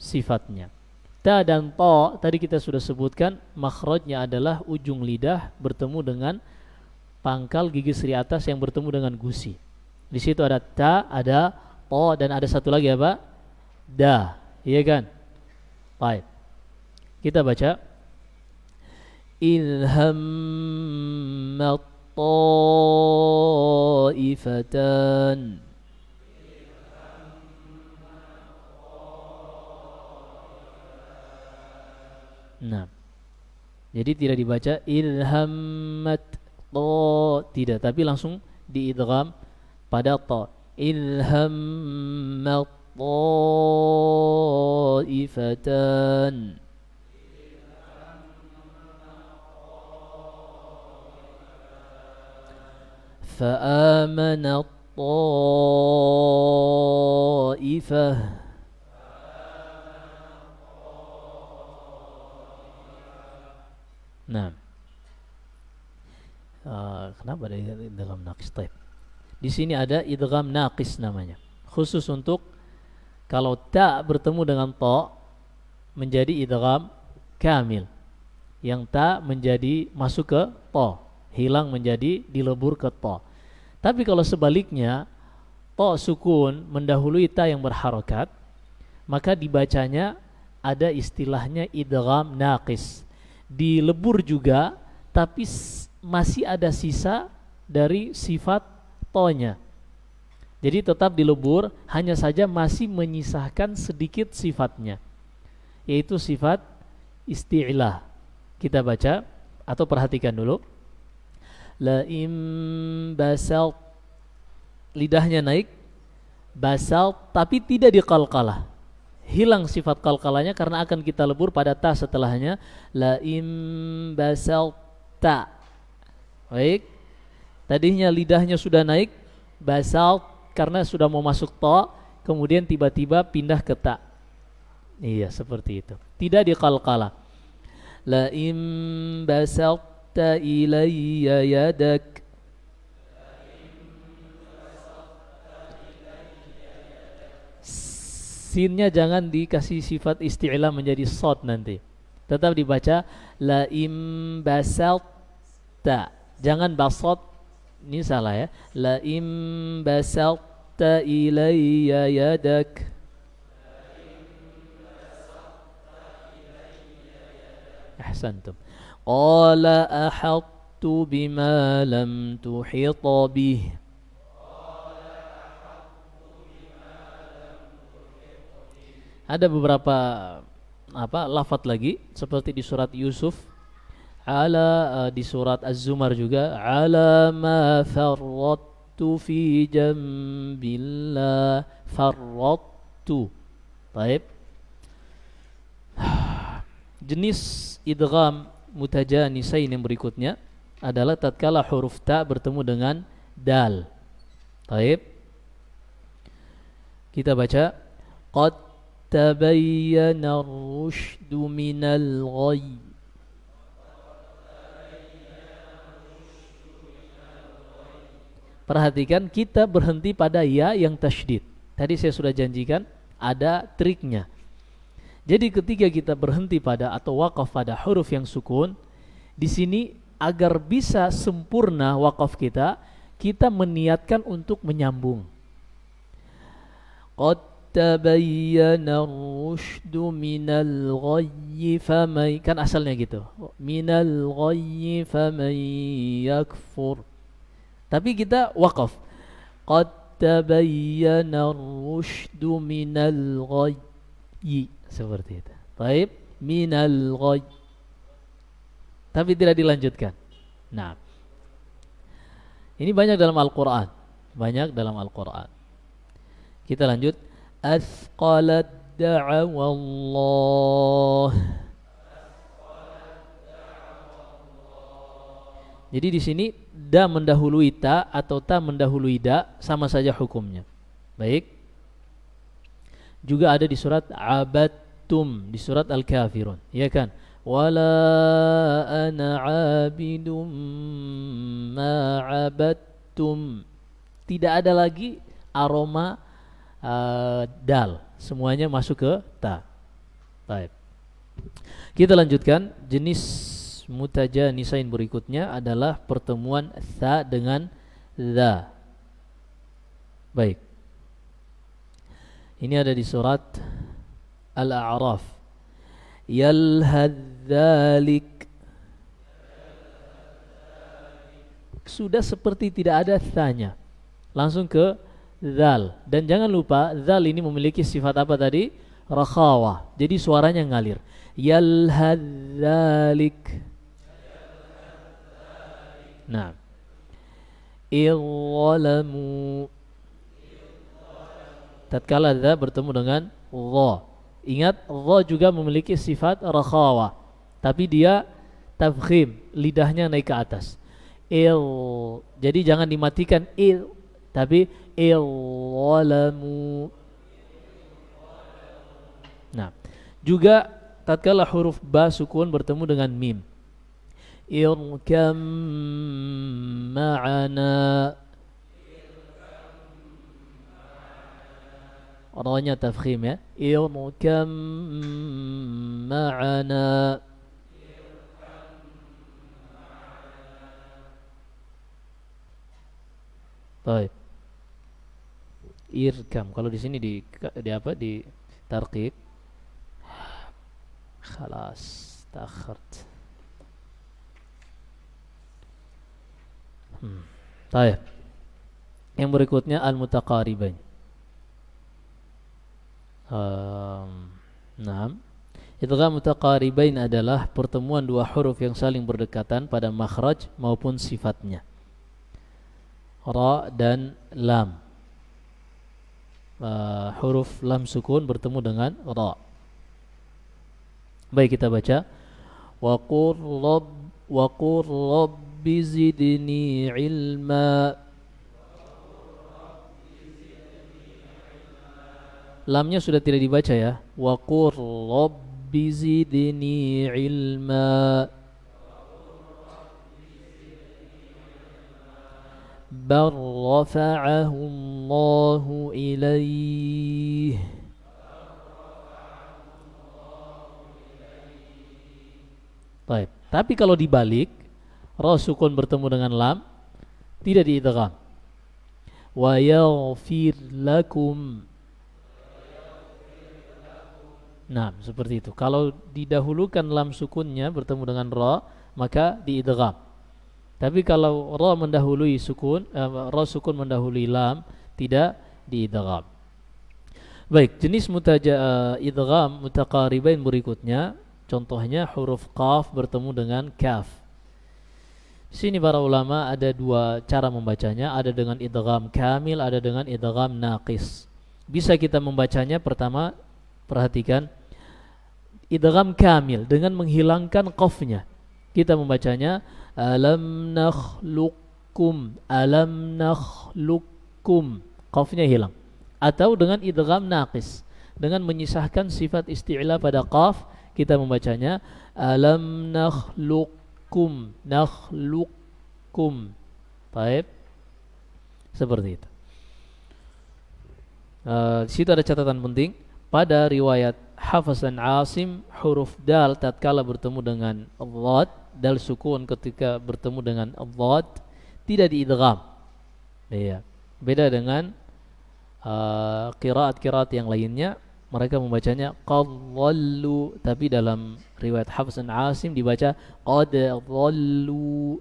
sifatnya. Ta dan ta tadi kita sudah sebutkan, makhrajnya adalah ujung lidah bertemu dengan pangkal gigi seri atas yang bertemu dengan gusi. Di situ ada ta, ada ta, dan ada satu lagi apa? Da, iya kan? Baik. Kita baca ilhammat taifatan. Nah, jadi tidak dibaca ilhammat ta, tidak, tapi langsung diidgham pada ta. Ilhammat taifatan. فآمنت طائفة. Nah, kenapa ada idgham naqis? Di sini ada idgham naqis namanya, khusus untuk kalau ta bertemu dengan ta menjadi idgham kamil, yang ta menjadi masuk ke ta, hilang menjadi dilebur ke ta. Tapi kalau sebaliknya ta sukun mendahului ta yang berharokat, maka dibacanya ada istilahnya idgham naqis, dilebur juga tapi masih ada sisa dari sifat ta-nya. Jadi tetap dilebur, hanya saja masih menyisakan sedikit sifatnya, yaitu sifat isti'lah. Kita baca atau perhatikan dulu. La im basal, lidahnya naik, basal tapi tidak diqalqalah, hilang sifat qalqalanya karena akan kita lebur pada ta setelahnya. La im basal ta. Baik, tadinya lidahnya sudah naik basal karena sudah mau masuk ta, kemudian tiba-tiba pindah ke ta. Iya, seperti itu, tidak diqalqalah. La im basal ilayya yadak. Sinnya jangan dikasih sifat isti'la menjadi sod nanti. Tetap dibaca la im basalta. Jangan basat, ini salah ya. La im basalta ilayya yadak. Ahsantum. Qala ahattu bima lam tuhita bih. Ada beberapa lafadz lagi seperti di surat Yusuf, di surat Az-Zumar juga, ala ma farrattu fi jambillah, farrattu. Baik. Jenis idgham mutajanisain yang berikutnya adalah tatkala huruf ta bertemu dengan dal. Baik. Kita baca qad tabayyana ar-rusydu minal ghayy. Perhatikan kita berhenti pada ya yang tasydid. Tadi saya sudah janjikan ada triknya. Jadi ketika kita berhenti pada atau waqaf pada huruf yang sukun, di sini agar bisa sempurna waqaf kita, kita meniatkan untuk menyambung. Qad tabayyana ar-rusydu minal ghayyi faman, kan asalnya gitu. Minal ghayyi faman yakfur. Tapi kita waqaf. Qad tabayyana ar-rusydu minal ghayyi, seperti itu. Baik, minal ghayy. Tapi tidak dilanjutkan. Nah, ini banyak dalam Al-Qur'an. Banyak dalam Al-Qur'an. Kita lanjut. Athqalat da'awallah. Jadi di sini da mendahului ta atau ta mendahului da sama saja hukumnya. Baik. Juga ada di surat Abadtum, di surat Al-Kafirun, ya kan? Wala ana 'abidum ma 'abadtum. Tidak ada lagi aroma dal, semuanya masuk ke ta. Baik. Kita lanjutkan. Jenis mutajanisain berikutnya adalah pertemuan tha dengan za. Baik. Ini ada di surat Al-A'raf. Yalhadzalik. Sudah seperti tidak ada thanya. Langsung ke zal. Dan jangan lupa zal ini memiliki sifat apa tadi? Rakhawah. Jadi suaranya ngalir. Yalhadzalik. Nah. Irwalamu. Tatkala dha bertemu dengan dha. Ingat, dha juga memiliki sifat rakhawah, tapi dia tafkhim, lidahnya naik ke atas. Jadi jangan dimatikan tapi walamu. Nah, juga tatkala huruf ba sukun bertemu dengan mim. Irkam ma'ana. Rawanya tafkhim ya. Irkam ma'ana. Baik. Irkam. Kalau di sini di apa? Di tarqiq. Khalas, ta'akhart. Baik. Yang berikutnya al-mutaqaribain. Idgham mutaqaribain adalah pertemuan dua huruf yang saling berdekatan pada makhraj maupun sifatnya. Ra dan lam. Huruf lam sukun bertemu dengan ra. Baik, kita baca. Wa qur rabbi zidni ilma. Lamnya sudah tidak dibaca ya. Wa qur rabbi zidni ilma. bal rafa'ahu Allahu ilaih. Baik. Tapi kalau dibalik, ra sukun bertemu dengan lam tidak diidgham. Wa yaghfir lakum. Nah, seperti itu. Kalau didahulukan lam sukunnya bertemu dengan ra, maka diidgham. Tapi kalau ra mendahului sukun, ra sukun mendahului lam, tidak diidgham. Baik, jenis idgham mutaqaribain berikutnya, contohnya huruf qaf bertemu dengan kaf. Sini para ulama ada dua cara membacanya, ada dengan idgham kamil, ada dengan idgham naqis. Bisa kita membacanya, pertama perhatikan idgham kamil dengan menghilangkan qafnya. Kita membacanya alam nakhluqkum, alam nakhluqkum, qafnya hilang. Atau dengan idgham naqis, dengan menyisahkan sifat isti'la pada qaf, kita membacanya alam nakhluqkum, nakhluqkum. Baik, seperti itu. Di situ ada catatan penting. Pada riwayat Hafs dan Asim, huruf dal tatkala bertemu dengan dhad, dal sukun ketika bertemu dengan dhad tidak diidgham. Iya. Beda dengan qiraat-qiraat yang lainnya, mereka membacanya qad dhallu, tapi dalam riwayat Hafs dan Asim dibaca qad dhallu.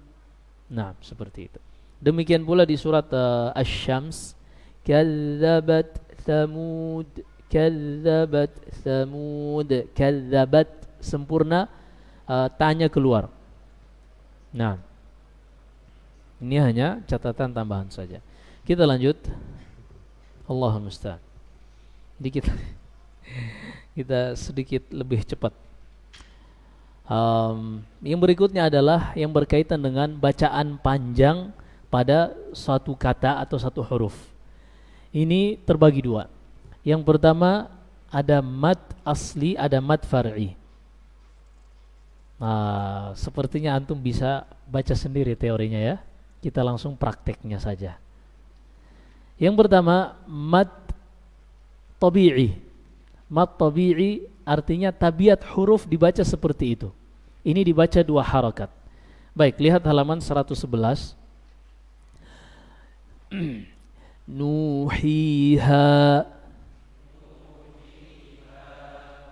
Nah, seperti itu. Demikian pula di surat Asy-Syams, kadzabat Tsamud, kadzabat Tsamud, kadzabat sempurna, tanya keluar. Nah, ini hanya catatan tambahan saja. Kita lanjut. Allahumma musta'an. Jadi kita sedikit lebih cepat. Yang berikutnya adalah yang berkaitan dengan bacaan panjang pada suatu kata atau satu huruf. Ini terbagi dua. Yang pertama ada mad asli, ada mad far'i. Nah, sepertinya antum bisa baca sendiri teorinya ya. Kita langsung prakteknya saja. Yang pertama mad tabi'i. Mad tabi'i artinya tabiat huruf dibaca seperti itu. Ini dibaca dua harakat. Baik, lihat halaman 111. Nuhiha,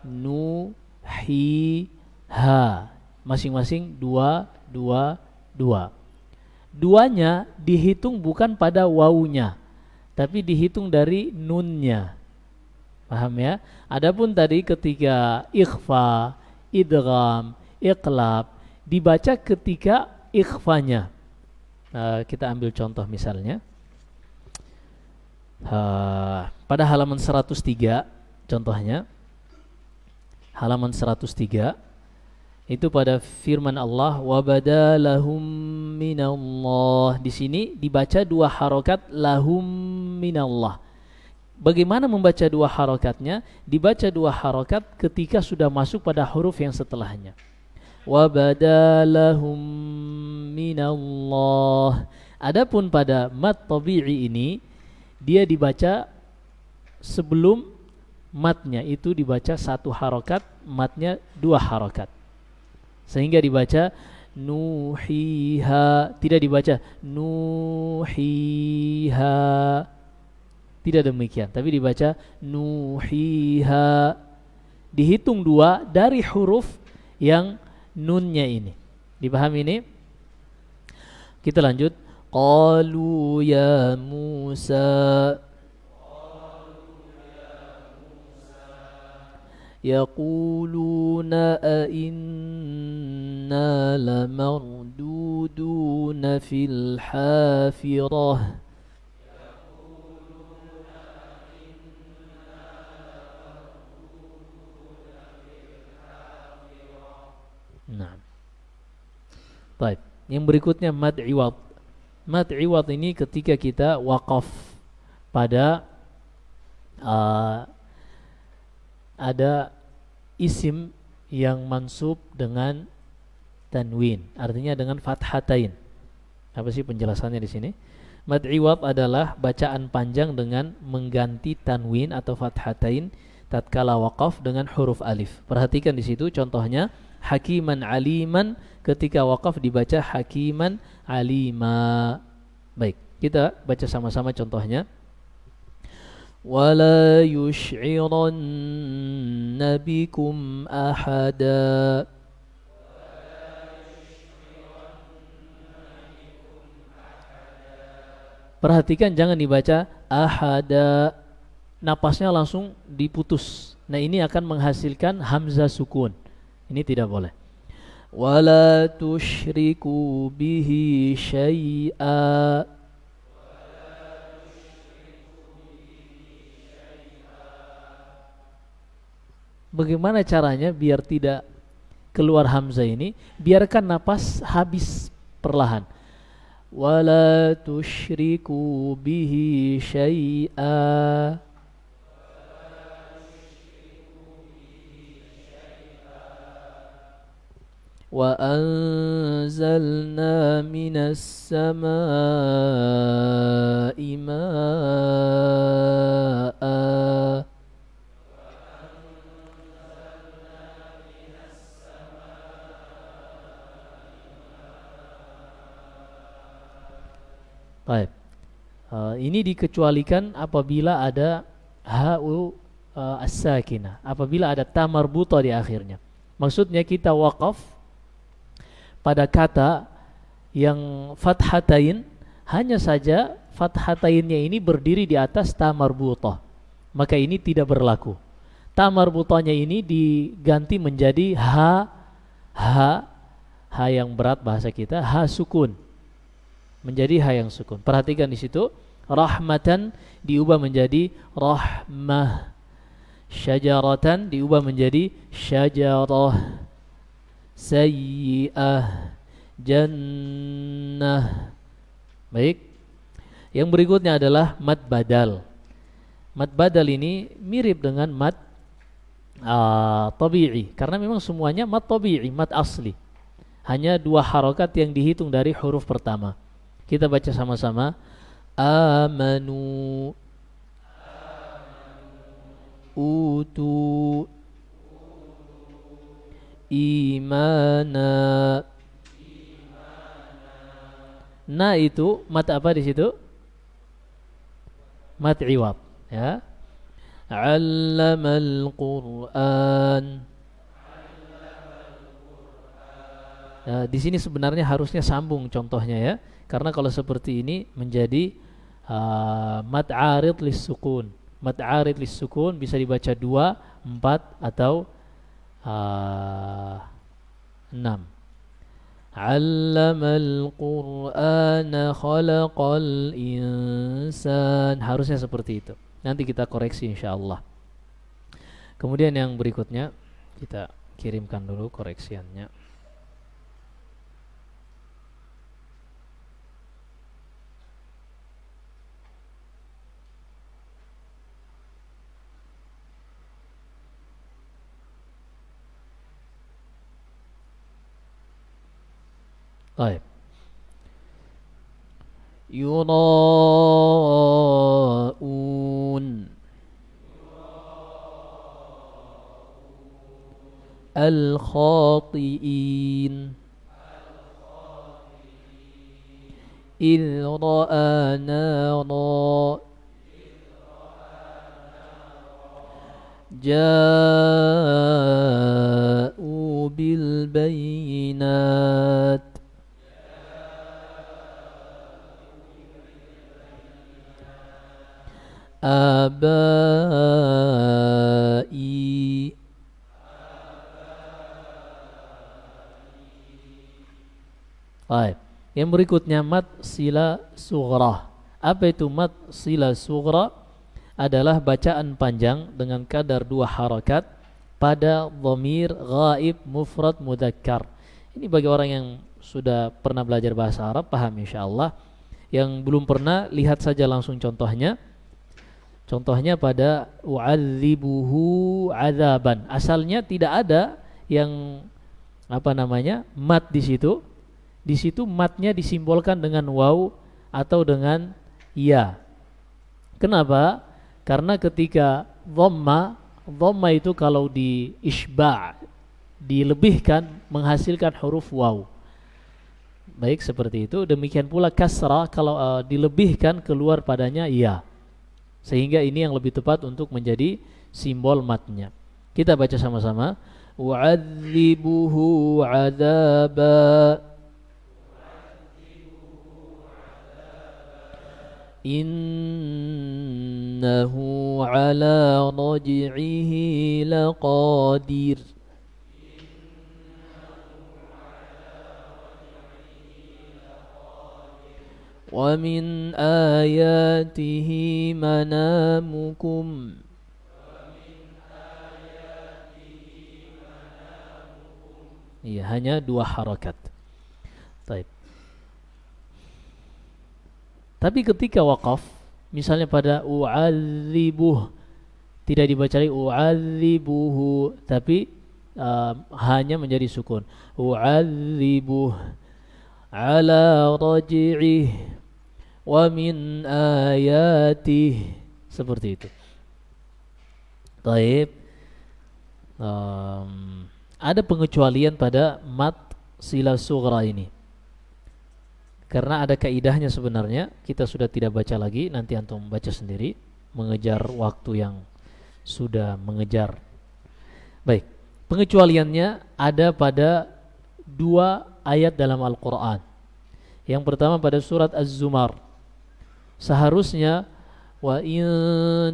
nuhiha, masing-masing dua. Duanya dihitung bukan pada wawunya, tapi dihitung dari nunnya. Paham ya? Adapun tadi ketika ikhfa, idgham, iqlab dibaca ketika ikhfanya. Kita ambil contoh misalnya. Pada halaman 103 contohnya, halaman 103 itu pada firman Allah wa badalahum minallah. Di sini dibaca dua harokat lahum minallah. Bagaimana membaca dua harokatnya? Dibaca dua harokat ketika sudah masuk pada huruf yang setelahnya. Wa badalahum minallah. Adapun pada mad tabi'i ini, dia dibaca sebelum matnya itu dibaca satu harokat, matnya dua harokat, sehingga dibaca nuhiha, tidak dibaca nuhiha, tidak demikian, tapi dibaca nuhiha. Dihitung dua dari huruf yang nunnya ini. Dipahami ini? Kita lanjut. Qalu ya Musa, yaquluna a inna lamarduduna fil hafirah. Nah, baik. Yang berikutnya mad iwad. Mad iwad ini ketika kita waqaf pada ada isim yang mansub dengan tanwin, artinya dengan fathatain. Apa sih penjelasannya di sini? Mad iwad adalah bacaan panjang dengan mengganti tanwin atau fathatain tatkala waqaf dengan huruf alif. Perhatikan di situ contohnya hakiman aliman, ketika waqaf dibaca hakiman alima. Baik, kita baca sama-sama contohnya. Wala yush'iranna bikum ahada. Perhatikan jangan dibaca ahada, napasnya langsung diputus. Nah, ini akan menghasilkan hamzah sukun. Ini tidak boleh. Wala tusyriku bihi syai'a. Bagaimana caranya biar tidak keluar hamzah ini? Biarkan napas habis perlahan. Wala tusyriku bihi syai'a. Wa anzalna minas samaa'i maa'a. Baik. Ini dikecualikan apabila ada ha'u as-sakinah, apabila ada ta marbuta di akhirnya. Maksudnya kita waqaf pada kata yang fathatain, hanya saja fathatainnya ini berdiri di atas ta marbutah, maka ini tidak berlaku. Ta marbutahnya ini diganti menjadi ha yang berat bahasa kita, ha sukun, menjadi ha yang sukun. Perhatikan di situ, rahmatan diubah menjadi rahmah, syajaratan diubah menjadi syajarah, sayyi'ah, jannah. Baik. Yang berikutnya adalah mad badal. Mad badal ini mirip dengan mad tabi'i, karena memang semuanya mad tabi'i, mad asli. Hanya dua harakat yang dihitung dari huruf pertama. Kita baca sama-sama. Amanu, utu, imana. Na itu mat apa di situ? Mat iwad, ya. 'Allamal Qur'an. Nah, di sini sebenarnya harusnya sambung contohnya, ya. Karena kalau seperti ini menjadi mad arid lis sukun. Mad arid lis sukun bisa dibaca 2, 4 atau 6. 'Allamal Qur'ana khalaqal insan. Harusnya seperti itu. Nanti kita koreksi insyaallah. Kemudian yang berikutnya kita kirimkan dulu koreksiannya. Baik. Yura'un al-khati'in idh ra'a nara ja'u bil bayinat abai. Baik. Yang berikutnya mad sila sughra. Apa itu mad sila sughra? Adalah bacaan panjang dengan kadar 2 harakat pada dhamir ghaib mufrad mudzakkar. Ini bagi orang yang sudah pernah belajar bahasa Arab paham insyaallah. Yang belum pernah, lihat saja langsung contohnya. Contohnya pada u'adzibuhu adzaban. Asalnya tidak ada yang mat di situ. Di situ matnya disimbolkan dengan waw atau dengan ya. Kenapa? Karena ketika dhamma itu kalau di isba' dilebihkan menghasilkan huruf waw. Baik seperti itu. Demikian pula kasrah kalau dilebihkan keluar padanya ya. Sehingga ini yang lebih tepat untuk menjadi simbol matnya. Kita baca sama-sama. Wa'adzibuhu 'adzaba innahu 'ala raj'ihi laqadir. Wa min ayatihi manamukum. Iya, hanya 2 harakat. Baik. Tapi ketika waqaf, misalnya pada u'adzibuh, tidak dibaca lagi u'adzibuhu, tapi hanya menjadi sukun. U'adzibuh ala raj'ih wa min ayatih, seperti itu. Baik. Ada pengecualian pada mat sila sughra ini. Karena ada kaidahnya sebenarnya, kita sudah tidak baca lagi, nanti antum baca sendiri, mengejar waktu yang sudah mengejar. Baik, pengecualiannya ada pada 2 ayat dalam Al-Quran. Yang pertama pada surat Az-Zumar. Seharusnya wa in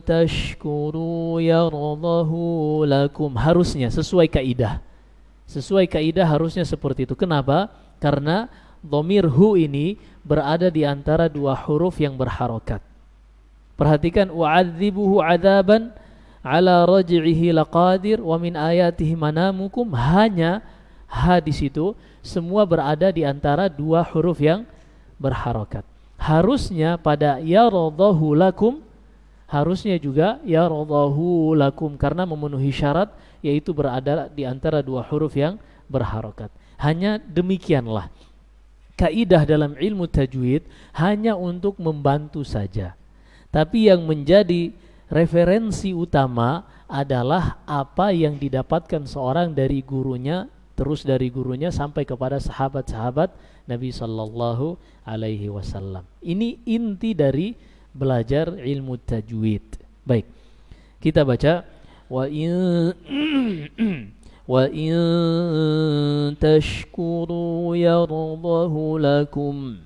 tashkuru yardahu lakum, harusnya sesuai kaidah. Sesuai kaidah harusnya seperti itu. Kenapa? Karena dhamir hu ini berada di antara 2 huruf yang berharokat. Perhatikan, wa'adzibuhu 'adzaban 'ala raj'ihi laqadir wa min ayatihi manamukum, hanya ha di situ semua berada di antara 2 huruf yang berharokat. Harusnya pada yaradahu lakum, harusnya juga yaradahu lakum, karena memenuhi syarat, yaitu berada di antara 2 huruf yang berharokat. Hanya demikianlah. Kaidah dalam ilmu tajwid hanya untuk membantu saja. Tapi yang menjadi referensi utama adalah apa yang didapatkan seorang dari gurunya, terus dari gurunya sampai kepada sahabat-sahabat Nabi sallallahu alaihi wasallam. Ini inti dari belajar ilmu tajwid. Baik. Kita baca wa in tashkuru yardahu lakum.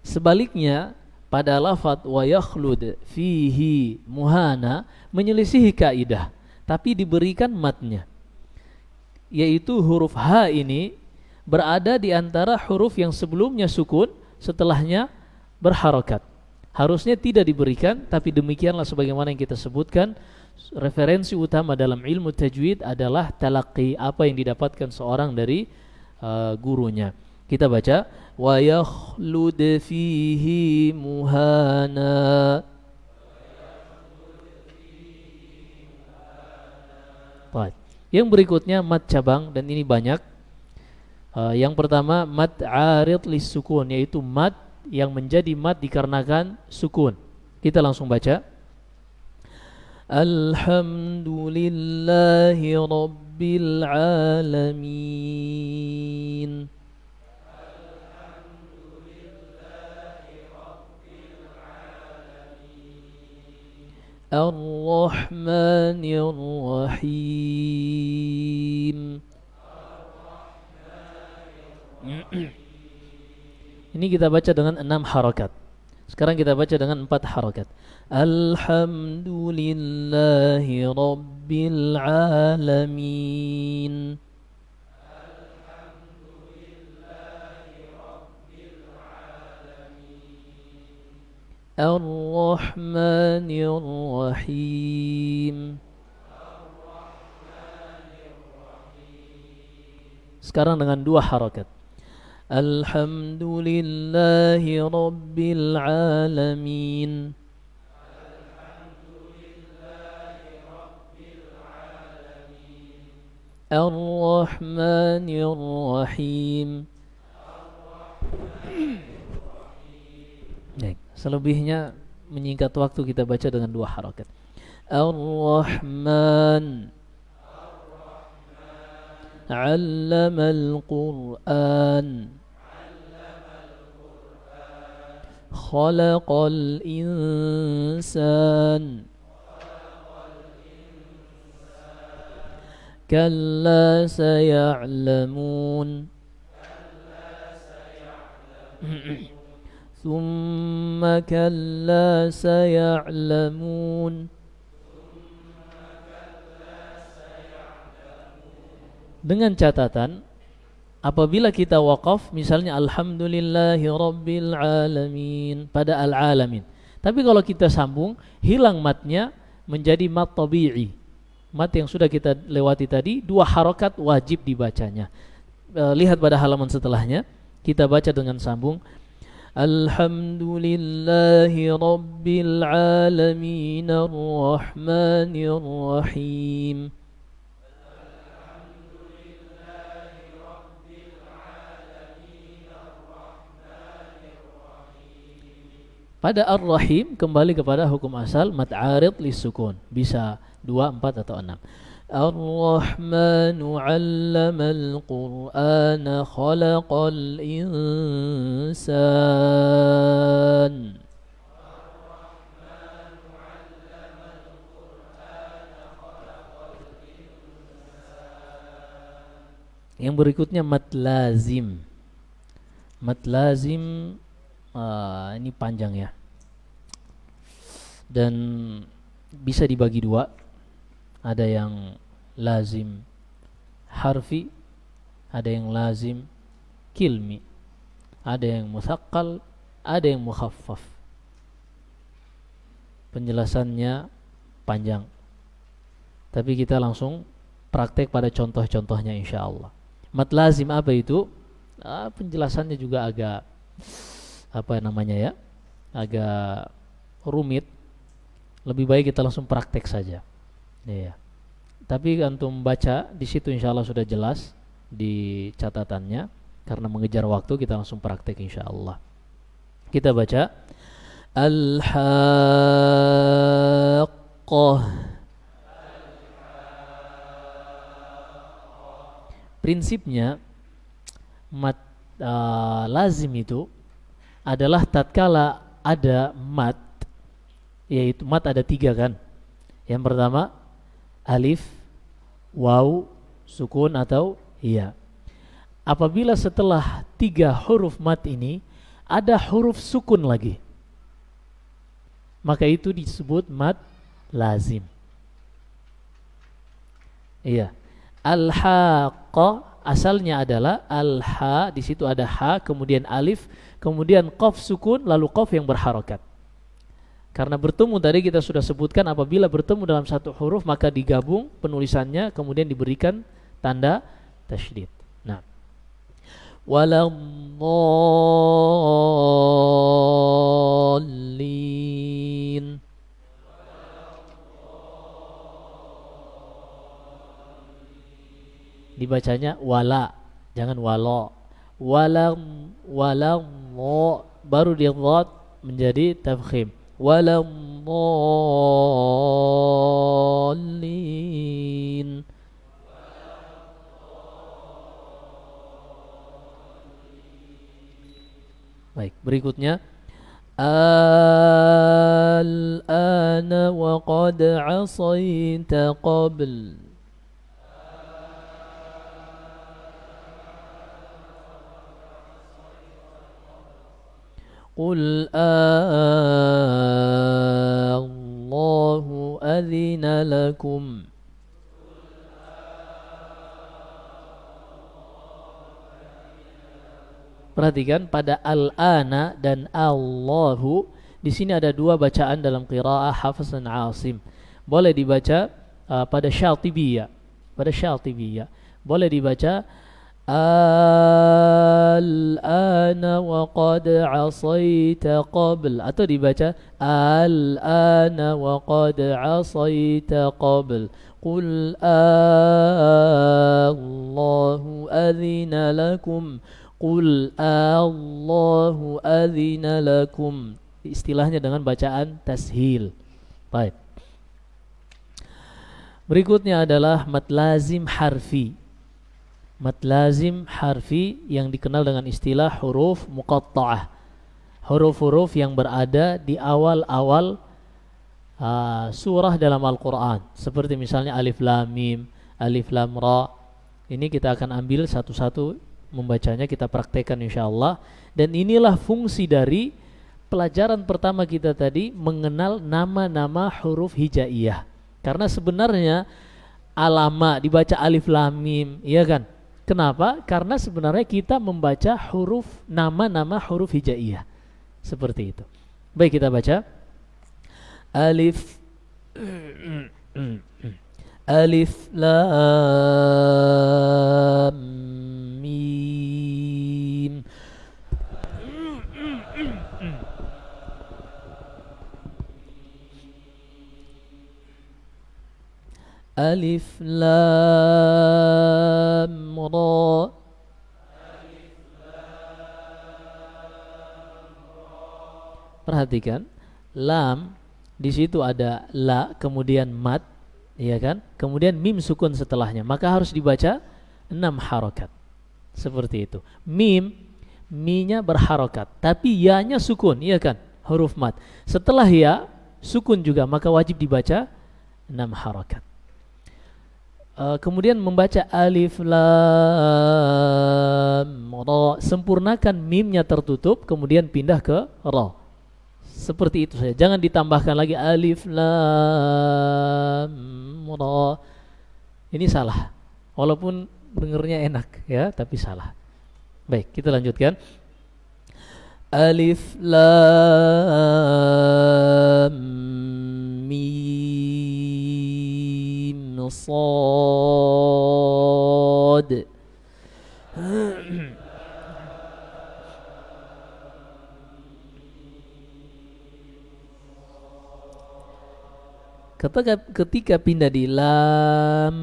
Sebaliknya pada lafaz wa yakhlud fihi muhana menyelisihi kaidah, tapi diberikan matnya, yaitu huruf ha ini berada di antara huruf yang sebelumnya sukun, setelahnya berharokat. Harusnya tidak diberikan, tapi demikianlah sebagaimana yang kita sebutkan. Referensi utama dalam ilmu tajwid adalah talaqi, apa yang didapatkan seorang dari gurunya. Kita baca wa yakhlud fihi muhana. Baik. Yang berikutnya mat cabang, dan ini banyak. Yang pertama mat arid lis sukun, yaitu mat yang menjadi mat dikarenakan sukun. Kita langsung baca. Alhamdulillahi rabbil alamin. Ar-Rahmanir Rahim. Ini kita baca dengan 6 harakat. Sekarang kita baca dengan 4 harakat. Alhamdulillahi rabbil alamin. Ar-Rahmanir Rahim. Sekarang dengan 2 harakat. Alhamdulillahi rabbil alamin. Ar-Rahmanir Rahim. Baik, selebihnya menyingkat waktu kita baca dengan 2 harakat. Ar-Rahman 'Allamal Qur'an Khalaqal Insan Kalla saya'lamun Thumma kalla saya'lamun. Dengan catatan apabila kita waqaf misalnya alhamdulillahi rabbil alamin pada al-alamin. Tapi kalau kita sambung hilang matnya menjadi mat tabi'i. Mat yang sudah kita lewati tadi 2 harakat wajib dibacanya. Lihat pada halaman setelahnya kita baca dengan sambung Alhamdulillahi rabbil alamin ar-rahmanir rahim. Pada ar-rahim kembali kepada hukum asal mad arid lisukun, bisa 2, 4 atau 6. Ar-Rahmanu 'allamal Qur'ana khalaqal insan. Yang berikutnya mad lazim. Mad lazim ini panjang ya. Dan bisa dibagi 2. Ada yang lazim harfi, ada yang lazim kilmi, ada yang mutsaqqal, ada yang mukhaffaf. Penjelasannya panjang, tapi kita langsung praktek pada contoh-contohnya insyaallah. Mad lazim apa itu? Penjelasannya juga agak agak rumit. Lebih baik kita langsung praktek saja. Iya. Tapi antum baca di situ insyaallah sudah jelas di catatannya. Karena mengejar waktu kita langsung praktek insyaallah. Kita baca Al-Haqqah. Prinsipnya mad lazim itu adalah tatkala ada mad, yaitu mad ada 3 kan. Yang pertama alif, waw, sukun atau ya. Apabila setelah 3 huruf mad ini ada huruf sukun lagi, maka itu disebut mad lazim. Iya. Al-Haqqa asalnya adalah al-ha, di situ ada ha, kemudian alif, kemudian qaf sukun, lalu qaf yang berharokat. Karena bertemu tadi kita sudah sebutkan apabila bertemu dalam satu huruf maka digabung penulisannya kemudian diberikan tanda tasydid. Nah, waladdallin. Dibacanya wala, jangan wala. Wala baru di dhad menjadi tafkhim. Waladdallin. Baik, berikutnya al-ana wa qad 'asayta qabl. Qul Allahu adzina lakum. Perhatikan pada al-ana dan Allahu di sini ada 2 bacaan dalam qiraah Hafs dan Asim. Boleh dibaca pada Syatibiyah. Pada Syatibiyah boleh dibaca al-ana wa qad asaita qabl, atau dibaca al-ana wa qad asaita qabl. Qul Allahu adzina lakum. Qul Allahu adzina lakum. Istilahnya dengan bacaan tashil. Baik. Berikutnya adalah mad lazim harfi. Mad lazim harfi yang dikenal dengan istilah huruf muqatta'ah. Huruf-huruf yang berada di awal-awal surah dalam Al-Quran. Seperti misalnya alif lam mim, alif lam ra. Ini kita akan ambil satu-satu membacanya, kita praktekkan insyaallah. Dan inilah fungsi dari pelajaran pertama kita tadi, mengenal nama-nama huruf hijaiyah. Karena sebenarnya alama dibaca alif lam mim, iya kan? Kenapa? Karena sebenarnya kita membaca huruf, nama-nama huruf hijaiyah. Seperti itu. Baik, kita baca. Alif Alif lam mim. Alif lam ra. Perhatikan, lam di situ ada la, kemudian mad, ya kan? Kemudian mim sukun setelahnya, maka harus dibaca 6 harokat. Seperti itu. Mim, mi-nya berharokat, tapi ya-nya sukun, iya kan? Huruf mad. Setelah ya sukun juga, maka wajib dibaca 6 harokat. Kemudian membaca alif lam ra, sempurnakan mimnya tertutup, kemudian pindah ke ra. Seperti itu saja, jangan ditambahkan lagi alif lam ra. Ini salah, walaupun dengernya enak ya, tapi salah. Baik, kita lanjutkan. Alif lam mim sad. Ketika pindah di lam,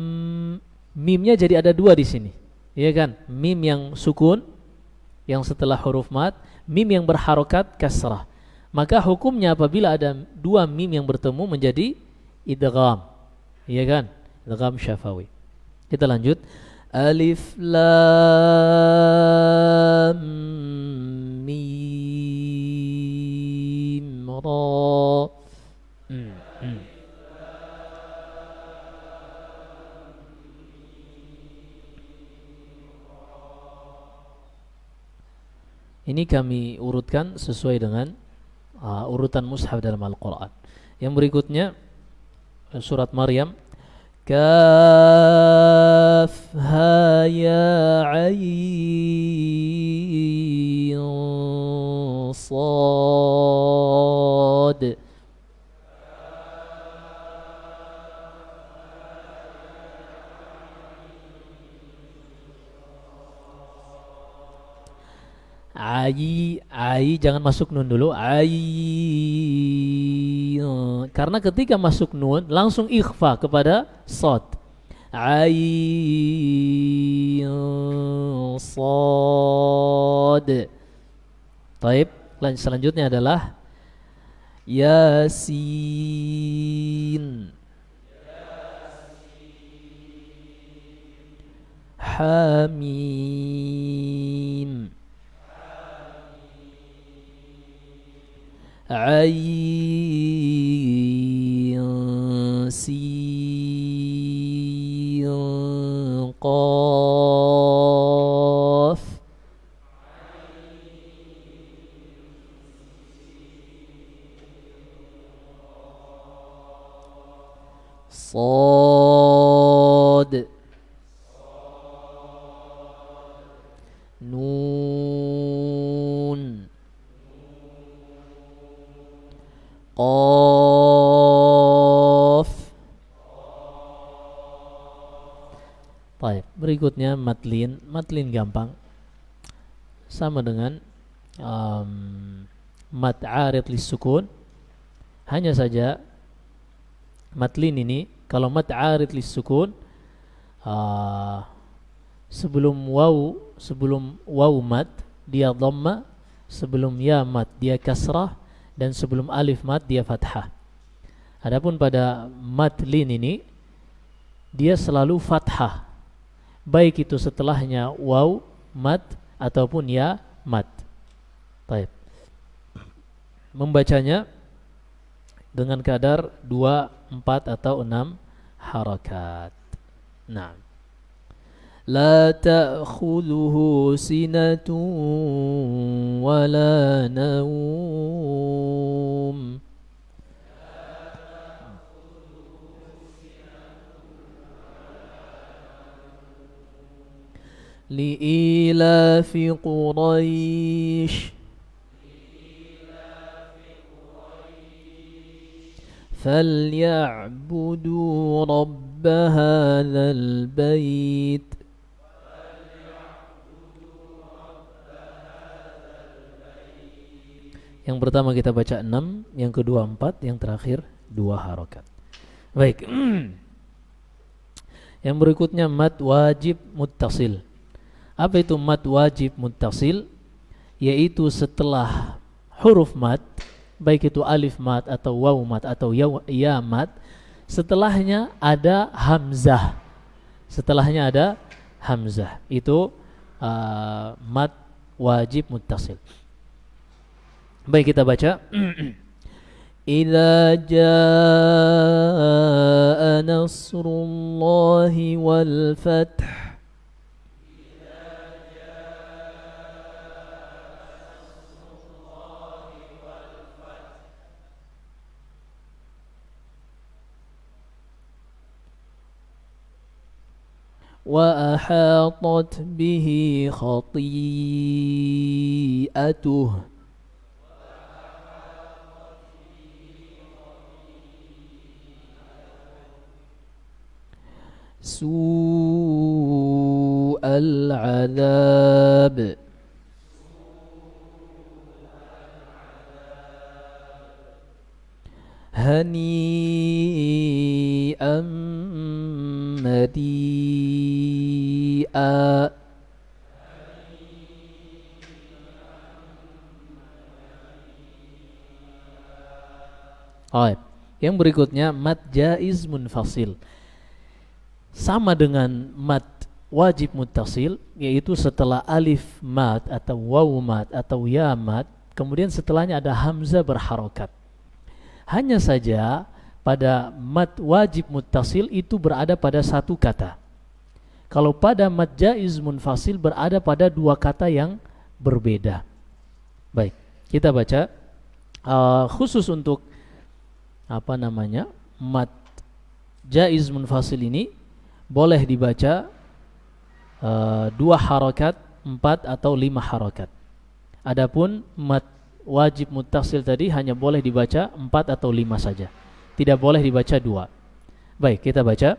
mimnya jadi ada 2 di sini, ya kan? Mim yang sukun, yang setelah huruf mad, mim yang berharokat kasrah. Maka hukumnya apabila ada 2 mim yang bertemu menjadi idgham, ya kan? Idgham syafawi. Kita lanjut. Alif lam mim ra. Ini kami urutkan sesuai dengan urutan mushaf dalam Al-Quran. Yang berikutnya surat Maryam. Kaf ha ya ayn sad. Ai jangan masuk nun dulu. Karena ketika masuk nun langsung ikhfa kepada sad. Sad. Taib. Selanjutnya adalah Yasin. Hamim. Ayn sin qaf. Sad. Nun. Qaf. Baik, berikutnya matlin. Matlin gampang. Sama dengan mad arid lis-sukun. Hanya saja matlin ini kalau mad arid lis-sukun sebelum waw mad dia dhamma, sebelum ya mad dia kasrah, dan sebelum alif mad dia fathah. Adapun pada matlin ini dia selalu fathah, baik itu setelahnya waw mad ataupun ya mad. Baik. Membacanya dengan kadar 2, 4 atau 6 harakat. Nah. La ta'khudhuhu sinatun wala naum. Li'ilafi Quraisy فليعبدوا رب هذا البيت. Yang pertama kita baca 6, yang kedua 4, yang terakhir 2 harakat. Baik. Yang berikutnya mad wajib muttasil. Apa itu mad wajib muttasil? Yaitu setelah huruf mad, baik itu alif mad atau waw mad atau ya mad, setelahnya ada hamzah. Setelahnya ada hamzah. Itu mad wajib muttasil. Baik, kita baca. Idza jaa nasrullahi wal fath. Wa ahatat bihi khati'atuh. Su'al azab. Hani'an mari'a. Yang berikutnya mad jaiz munfasil. Sama dengan mad wajib muttasil, yaitu setelah alif mad atau waw mad atau ya mad, kemudian setelahnya ada hamzah berharokat. Hanya saja pada mad wajib muttasil itu berada pada satu kata. Kalau pada mad jaiz munfasil berada pada 2 kata yang berbeda. Baik, kita baca khusus untuk mad jaiz munfasil ini boleh dibaca 2 harakat, 4 atau 5 harakat. Adapun mad wajib muttasil tadi hanya boleh dibaca 4 atau 5 saja. Tidak boleh dibaca 2. Baik, kita baca.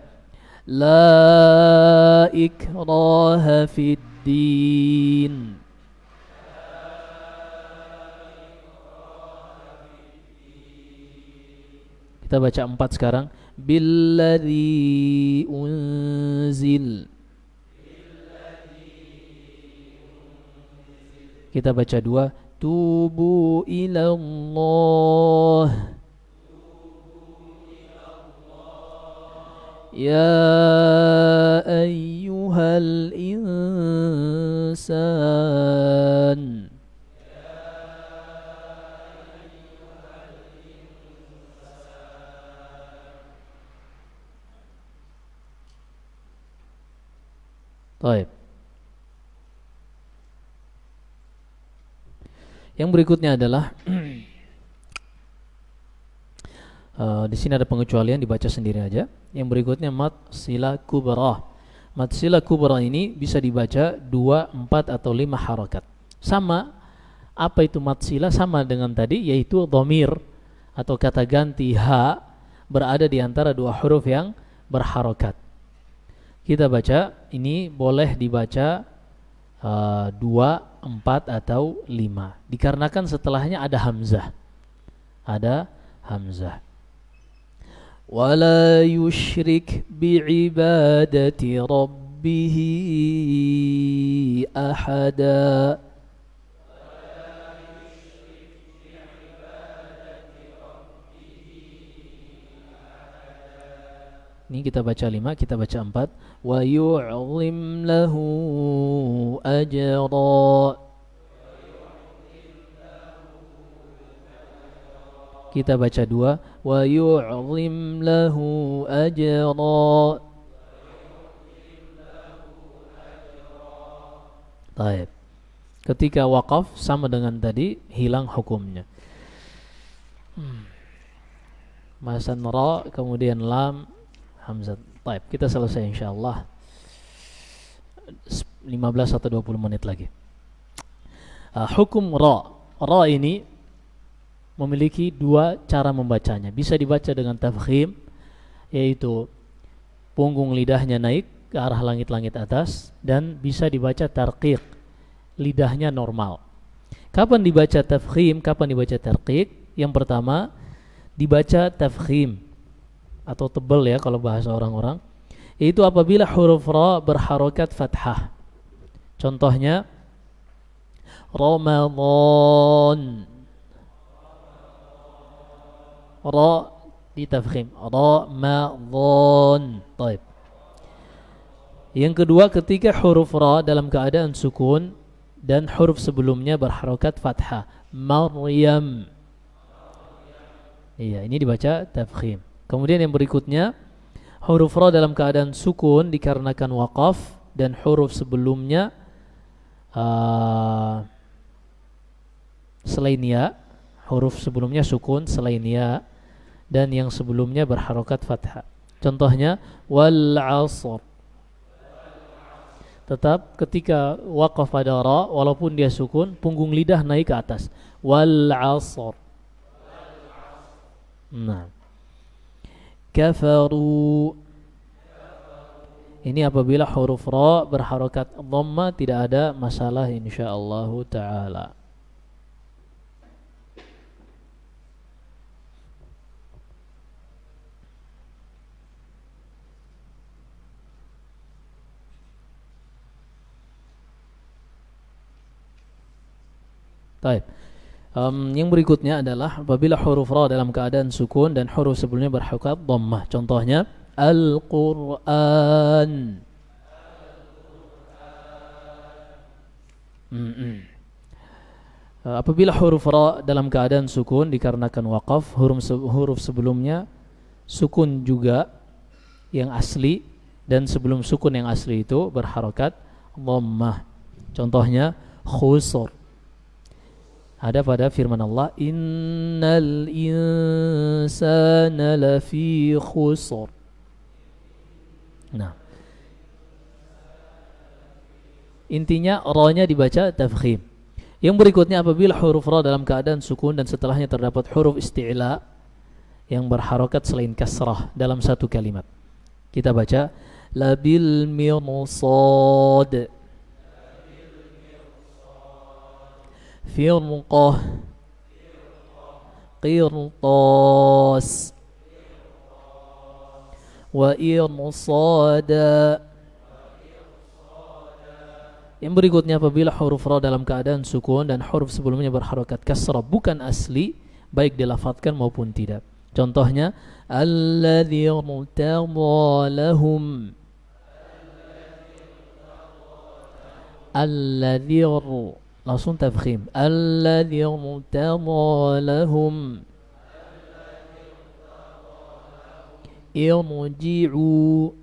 La ikraha fid din. Kita baca 4 sekarang. Billadzi unzil. Kita baca 2. Tubu ilallah. Ya ayyuhal insan. Baik. Yang berikutnya adalah di sini ada pengecualian, dibaca sendiri aja. Yang berikutnya mad sila kubra. Mad sila kubra ini bisa dibaca 2, 4 atau 5 harakat. Sama, apa itu mad sila? Sama dengan tadi, yaitu dhamir atau kata ganti ha berada di antara 2 huruf yang berharokat. Kita baca ini boleh dibaca 2, 4 atau 5. Dikarenakan setelahnya ada hamzah. Ada hamzah. Wala yusyrik bi'ibadati rabbihi ahada. Ini kita baca 5, kita baca 4. Wa yu'zim lahu ajra. Kita baca 2. Wa yu'zim lahu ajra. Baik. Ketika waqaf sama dengan tadi, hilang hukumnya. Masan ra, kemudian lam, hamzah. Baik, kita selesai insyaallah 15 atau 20 menit lagi. Hukum ra. Ra ini memiliki 2 cara membacanya. Bisa dibaca dengan tafkhim, yaitu punggung lidahnya naik ke arah langit-langit atas, dan bisa dibaca tarqiq, lidahnya normal. Kapan dibaca tafkhim, kapan dibaca tarqiq? Yang pertama, dibaca tafkhim atau tebal ya kalau bahasa orang-orang, yaitu apabila huruf ra berharokat fathah. Contohnya Ramadan, ra ditafkhim, Ramadan. Baik. Yang kedua, ketika huruf ra dalam keadaan sukun dan huruf sebelumnya berharokat fathah, Maryam. Iya, ini dibaca tafkhim. Kemudian yang berikutnya, huruf ra dalam keadaan sukun dikarenakan waqaf dan huruf sebelumnya selain ya, huruf sebelumnya sukun selain ya, dan yang sebelumnya berharokat fathah. Contohnya wal 'asr. Tetap ketika waqaf pada ra, walaupun dia sukun, punggung lidah naik ke atas. Wal 'asr. Nah, kafaru. Ini apabila huruf ra berharokat dhamma, tidak ada masalah insyaallah taala. Baik. Yang berikutnya adalah apabila huruf ra dalam keadaan sukun dan huruf sebelumnya berharokat dhammah. Contohnya Al-Qur'an. Apabila huruf ra dalam keadaan sukun dikarenakan waqaf, huruf sebelumnya sukun juga yang asli, dan sebelum sukun yang asli itu berharokat dhammah. Contohnya khusr. Ada pada firman Allah, innal insana lafi khusr. Nah, intinya ra-nya dibaca tafkhim. Yang berikutnya apabila huruf ra dalam keadaan sukun dan setelahnya terdapat huruf isti'la yang berharokat selain kasrah dalam satu kalimat, kita baca labil mirsad, firqah, qirtas, wa irsada. Yang berikutnya apabila huruf ra dalam keadaan sukun dan huruf sebelumnya berharokat kasrah bukan asli, baik dilafadzkan maupun tidak. Contohnya alladzi irtada lahum, alladzi, langsung tafkhim, alladzi irtada lahum irji'u.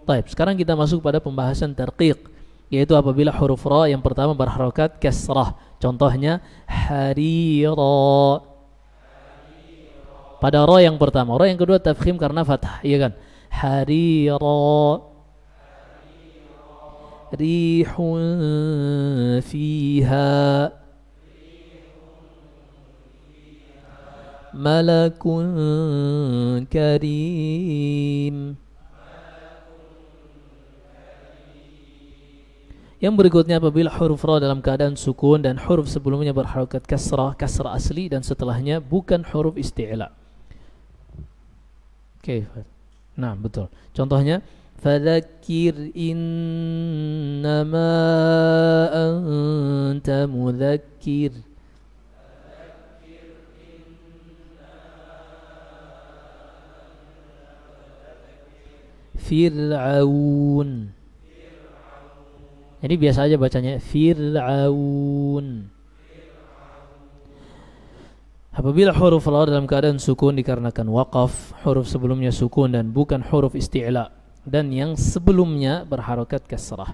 Baik, sekarang kita masuk pada pembahasan tarqiq, yaitu apabila huruf ra yang pertama berharokat kasrah. Contohnya harira. Pada ra yang pertama, ra yang kedua tafkhim karena fathah, iya kan? Harira. Rihun fiha malakun karim. Yang berikutnya apabila huruf ra dalam keadaan sukun dan huruf sebelumnya berharokat kasrah, kasrah asli, dan setelahnya bukan huruf isti'la. Oke, nah betul. Contohnya fadzakir innama anta mudzakir. Fir'aun. Jadi biasa aja bacanya Fir'aun. Apabila huruf ra dalam keadaan sukun dikarenakan waqaf, huruf sebelumnya sukun dan bukan huruf isti'la, dan yang sebelumnya berharokat kasrah.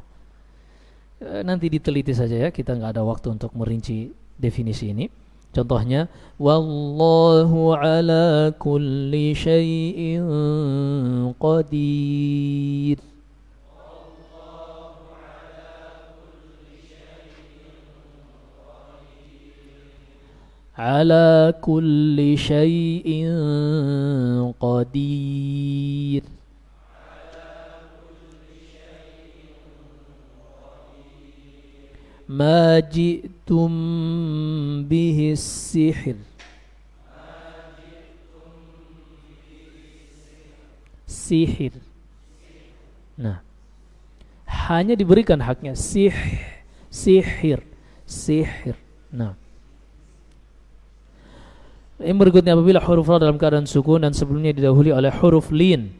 Nanti diteliti saja ya, kita nggak ada waktu untuk merinci definisi ini. Contohnya wallahu ala kulli syai'in qadir. Ala kulli syai'in qadir. Ma ji'tum bihi sihir. Sihir. Nah, hanya diberikan haknya sihir. Nah, yang berikutnya apabila huruf ra dalam keadaan sukun dan sebelumnya didahului oleh huruf lin.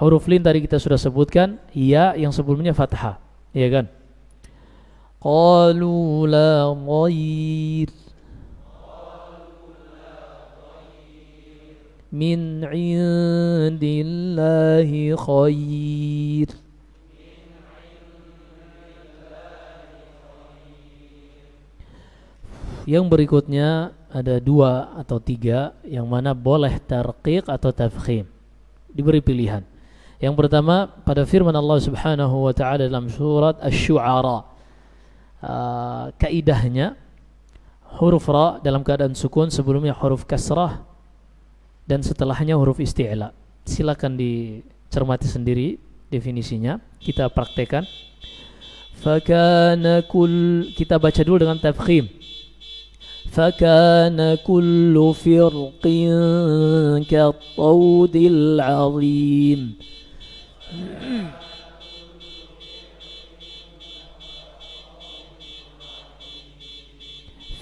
Huruf lin tadi kita sudah sebutkan, ya yang sebelumnya fathah, iya kan? Qalu la ghair min indillahi khair. Yang berikutnya ada 2 atau 3 yang mana boleh tarqiq atau tafkhim, diberi pilihan. Yang pertama pada firman Allah Subhanahu wa taala dalam surat Asy-Syu'ara, kaidahnya huruf ra dalam keadaan sukun sebelumnya huruf kasrah dan setelahnya huruf isti'la. Silakan dicermati sendiri definisinya, kita praktekkan. Fakana kita baca dulu dengan tafkhim. Fakana kullu firqin kattawdil azim.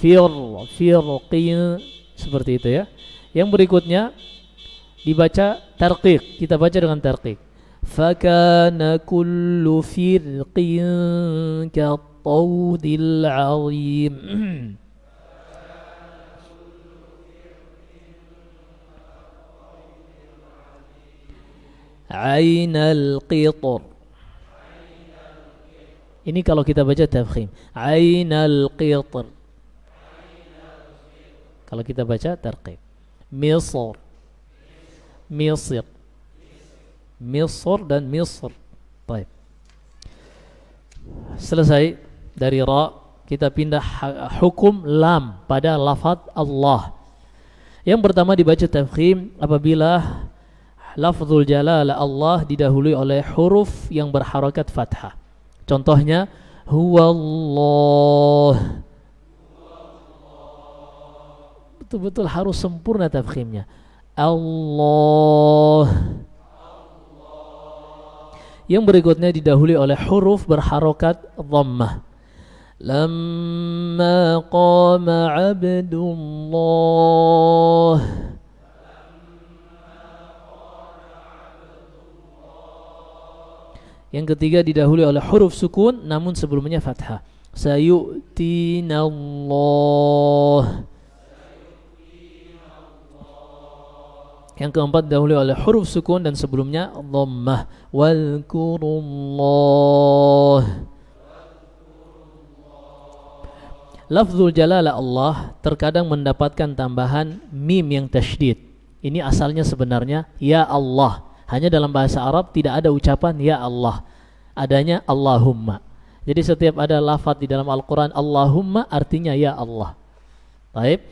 Firqin, seperti itu ya. Yang berikutnya dibaca tarqiq, kita baca dengan tarqiq. Fakana kullu firqin kattawdil azim. Ainal qitr. Ini kalau kita baca tafkhim. Ainal qitr. Kalau kita baca tarqiq. Misr. Misr. Misr dan Misr. Baik. Selesai dari ra, kita pindah hukum lam pada lafaz Allah. Yang pertama dibaca tafkhim apabila lafzul jalalah Allah didahului oleh huruf yang berharakat fathah. Contohnya huwallah. Betul-betul harus sempurna tafkhimnya. Allah. Yang berikutnya didahului oleh huruf berharakat dhammah. Lamma qama abdullah. Yang ketiga didahului oleh huruf sukun namun sebelumnya fathah. Sayu'tinallah. Yang keempat didahului oleh huruf sukun dan sebelumnya dhammah. Walkurullah. Lafzul jalalah Allah terkadang mendapatkan tambahan mim yang tasydid. Ini asalnya sebenarnya ya Allah. Hanya dalam bahasa Arab tidak ada ucapan ya Allah, adanya Allahumma. Jadi setiap ada lafaz di dalam Al-Quran Allahumma artinya ya Allah. Baik,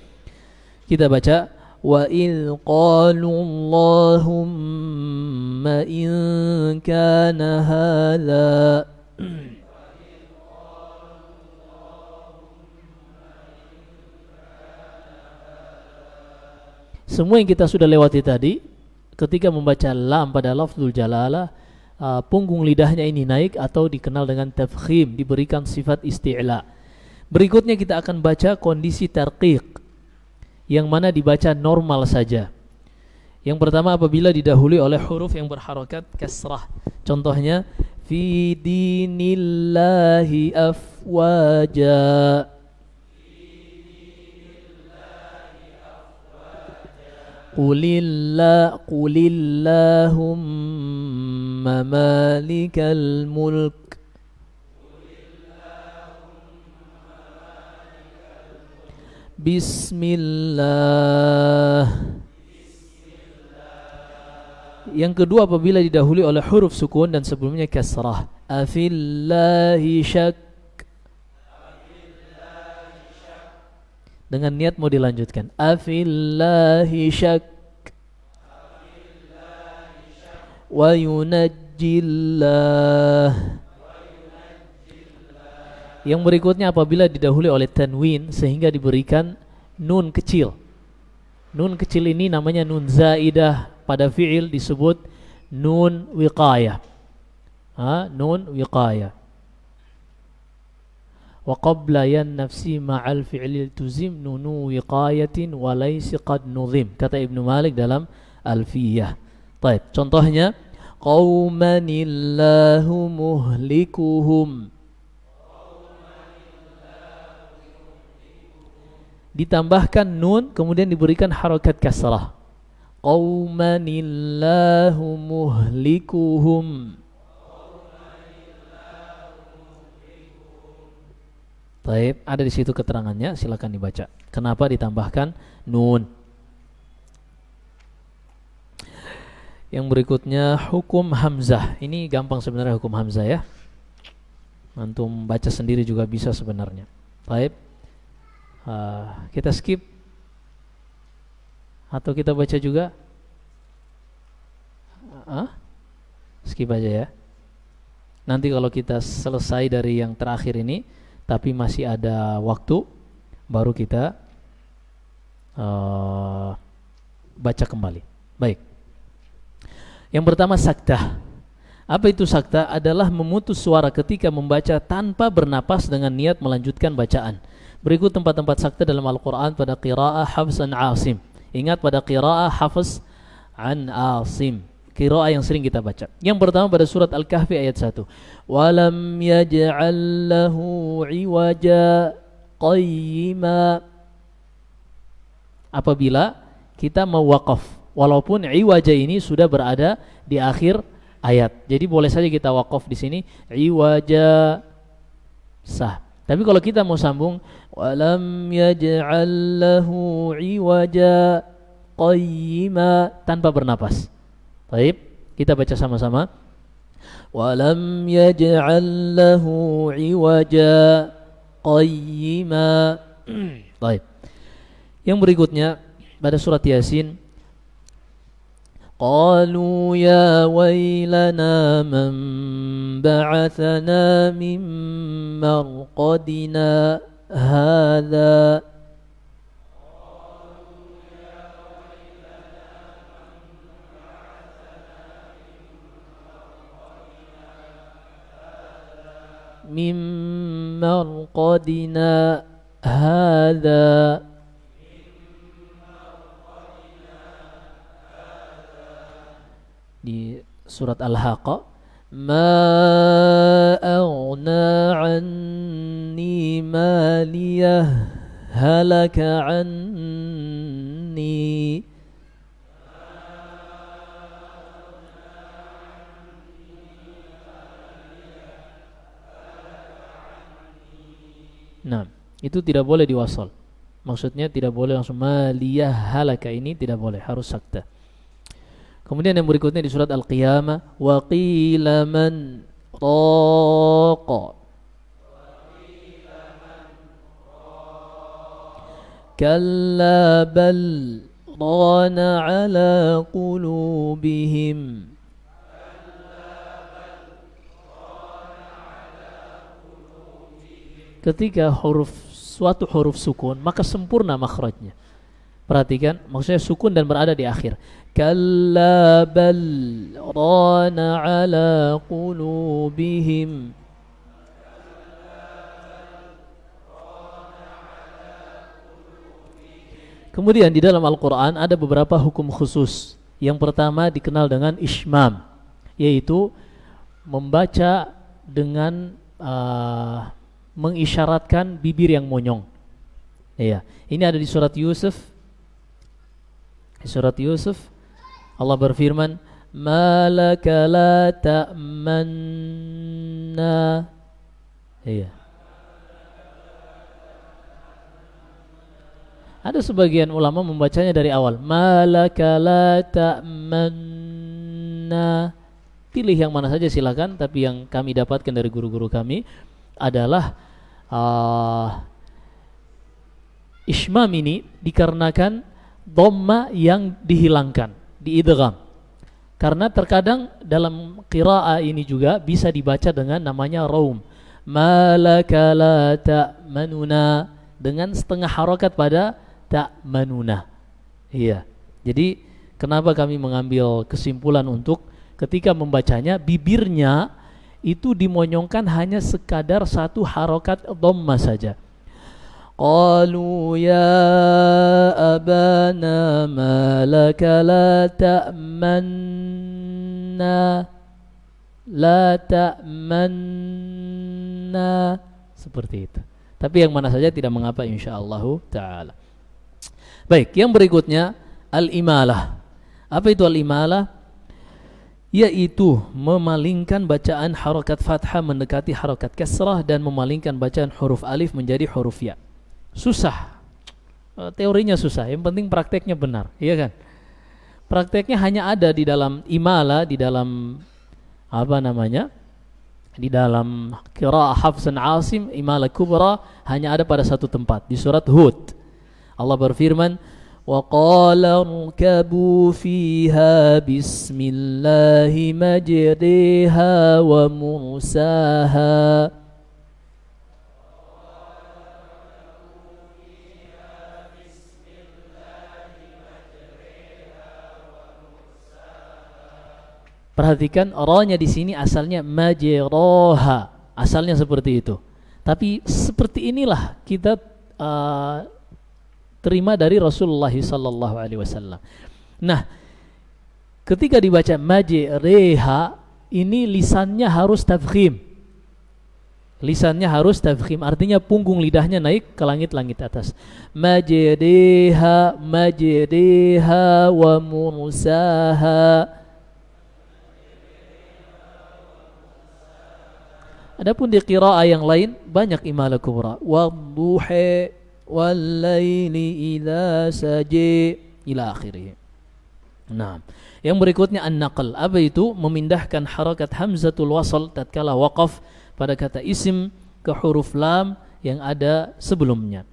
kita baca wa in qalu Allahumma in kana hadza Semua yang kita sudah lewati tadi, ketika membaca lam pada lafzul jalalah, punggung lidahnya ini naik atau dikenal dengan tafkhim, diberikan sifat isti'la. Berikutnya kita akan baca kondisi tarqiq, yang mana dibaca normal saja. Yang pertama apabila didahului oleh huruf yang berharokat kasrah. Contohnya fi dinillahi afwaja. Qulillahumma malikal mulk Bismillah. Yang kedua apabila didahului oleh huruf sukun dan sebelumnya kasrah. Afillahi syak. Dengan niat mau dilanjutkan. Afillahi syak. Wa yunajjillah. Yang berikutnya apabila didahului oleh tanwin sehingga diberikan nun kecil. Nun kecil ini namanya nun zaidah, pada fi'il disebut nun wiqayah. Nun wiqayah. Wa qabla yan nafsi ma'al fi'il tuzim nunu wiqayatin wa laysi qad nuzim, kata Ibnu Malik dalam Alfiyah. Baik, contohnya qaumanillahu muhlikuhum. Ditambahkan nun kemudian diberikan harakat kasrah. Qaumanillahu muhlikuhum. Baik, ada di situ keterangannya, silakan dibaca. Kenapa ditambahkan nun? Yang berikutnya hukum hamzah. Ini gampang sebenarnya hukum hamzah ya. Antum baca sendiri juga bisa sebenarnya. Baik. Kita skip atau kita baca juga? Skip aja ya. Nanti kalau kita selesai dari yang terakhir ini, tapi masih ada waktu, baru kita baca kembali. Baik. Yang pertama sakta. Apa itu sakta? Adalah memutus suara ketika membaca tanpa bernapas dengan niat melanjutkan bacaan. Berikut tempat-tempat sakta dalam Al-Quran pada qiraah Hafs an Asim. Ingat, pada qiraah Hafs an Asim, qiraah yang sering kita baca. Yang pertama pada surat Al-Kahfi ayat 1. Walam yaj'al lahu iwaja qayyima. Apabila kita mau waqaf, walaupun iwaja ini sudah berada di akhir ayat, jadi boleh saja kita waqaf di sini iwaja, sah. Tapi kalau kita mau sambung, walam yaj'al lahu iwaja qayyima, tanpa bernapas. Baik, kita baca sama-sama. Walam yaj'al lahu iwaja qayyima. Baik. Yang berikutnya pada surat Yasin, qalu ya wailana man ba'athana min marqadina hadha. Min marqadina hadha. Di surat Al-Haqqah, ma aghna anni maliyah halaka anni. Nah, itu tidak boleh diwasal. Maksudnya tidak boleh langsung maliyah halaka, ini tidak boleh, harus sakta. Kemudian yang berikutnya di surat Al-Qiyamah, wa qila man raqa. Kalla bal rana ala qulubihim. Ketika suatu huruf sukun, maka sempurna makhrajnya. Perhatikan, maksudnya sukun dan berada di akhir. Kalla bal rana ala qulubihim. Kemudian di dalam Al-Quran ada beberapa hukum khusus. Yang pertama dikenal dengan ishmam, yaitu membaca dengan mengisyaratkan bibir yang monyong. Iya, ini ada di surat Yusuf. Di surat Yusuf Allah berfirman, "Malaka la ta'manna." Iya. Ada sebagian ulama membacanya dari awal. Malaka la ta'manna. Pilih yang mana saja silakan, tapi yang kami dapatkan dari guru-guru kami adalah ishmam ini dikarenakan dhamma yang dihilangkan, diidgham. Karena terkadang dalam qiraah ini juga bisa dibaca dengan namanya raum. Malaka la ta'manuna, dengan setengah harokat pada ta'manuna. Iya. Jadi kenapa kami mengambil kesimpulan untuk ketika membacanya bibirnya itu dimonyongkan hanya sekadar satu harokat dhamma saja. Qalu ya abana ma laka la ta'manna, la ta'manna, seperti itu. Tapi yang mana saja tidak mengapa insyaallah ta'ala. Baik, yang berikutnya al-imalah. Apa itu al-imalah? Yaitu memalingkan bacaan harokat fathah mendekati harokat kasrah dan memalingkan bacaan huruf alif menjadi huruf ya. Susah, teorinya susah, yang penting prakteknya benar, iya kan? Prakteknya hanya ada di dalam imalah, di dalam apa namanya, di dalam qiraah Hafs dan Asim, imalah kubra hanya ada pada satu tempat, di surat Hud. Allah berfirman, wa qala rkabu fiha bismillahi majriha wa mursaha. Perhatikan ra-nya di sini asalnya majraha, asalnya seperti itu. Tapi seperti inilah kita terima dari Rasulullah sallallahu alaihi wasallam. Nah, ketika dibaca majreha ini lisannya harus tafkhim. Lisannya harus tafkhim, artinya punggung lidahnya naik ke langit-langit atas. Majreha, majreha wa mursaha. Adapun di qiraah yang lain banyak imalah kubra. Wadduha wal-laili idza saji ila akhirih. Nah, yang berikutnya an-naql. Apa itu? Memindahkan harakat hamzatul wasl tatkala waqaf pada kata isim ke huruf lam yang ada sebelumnya.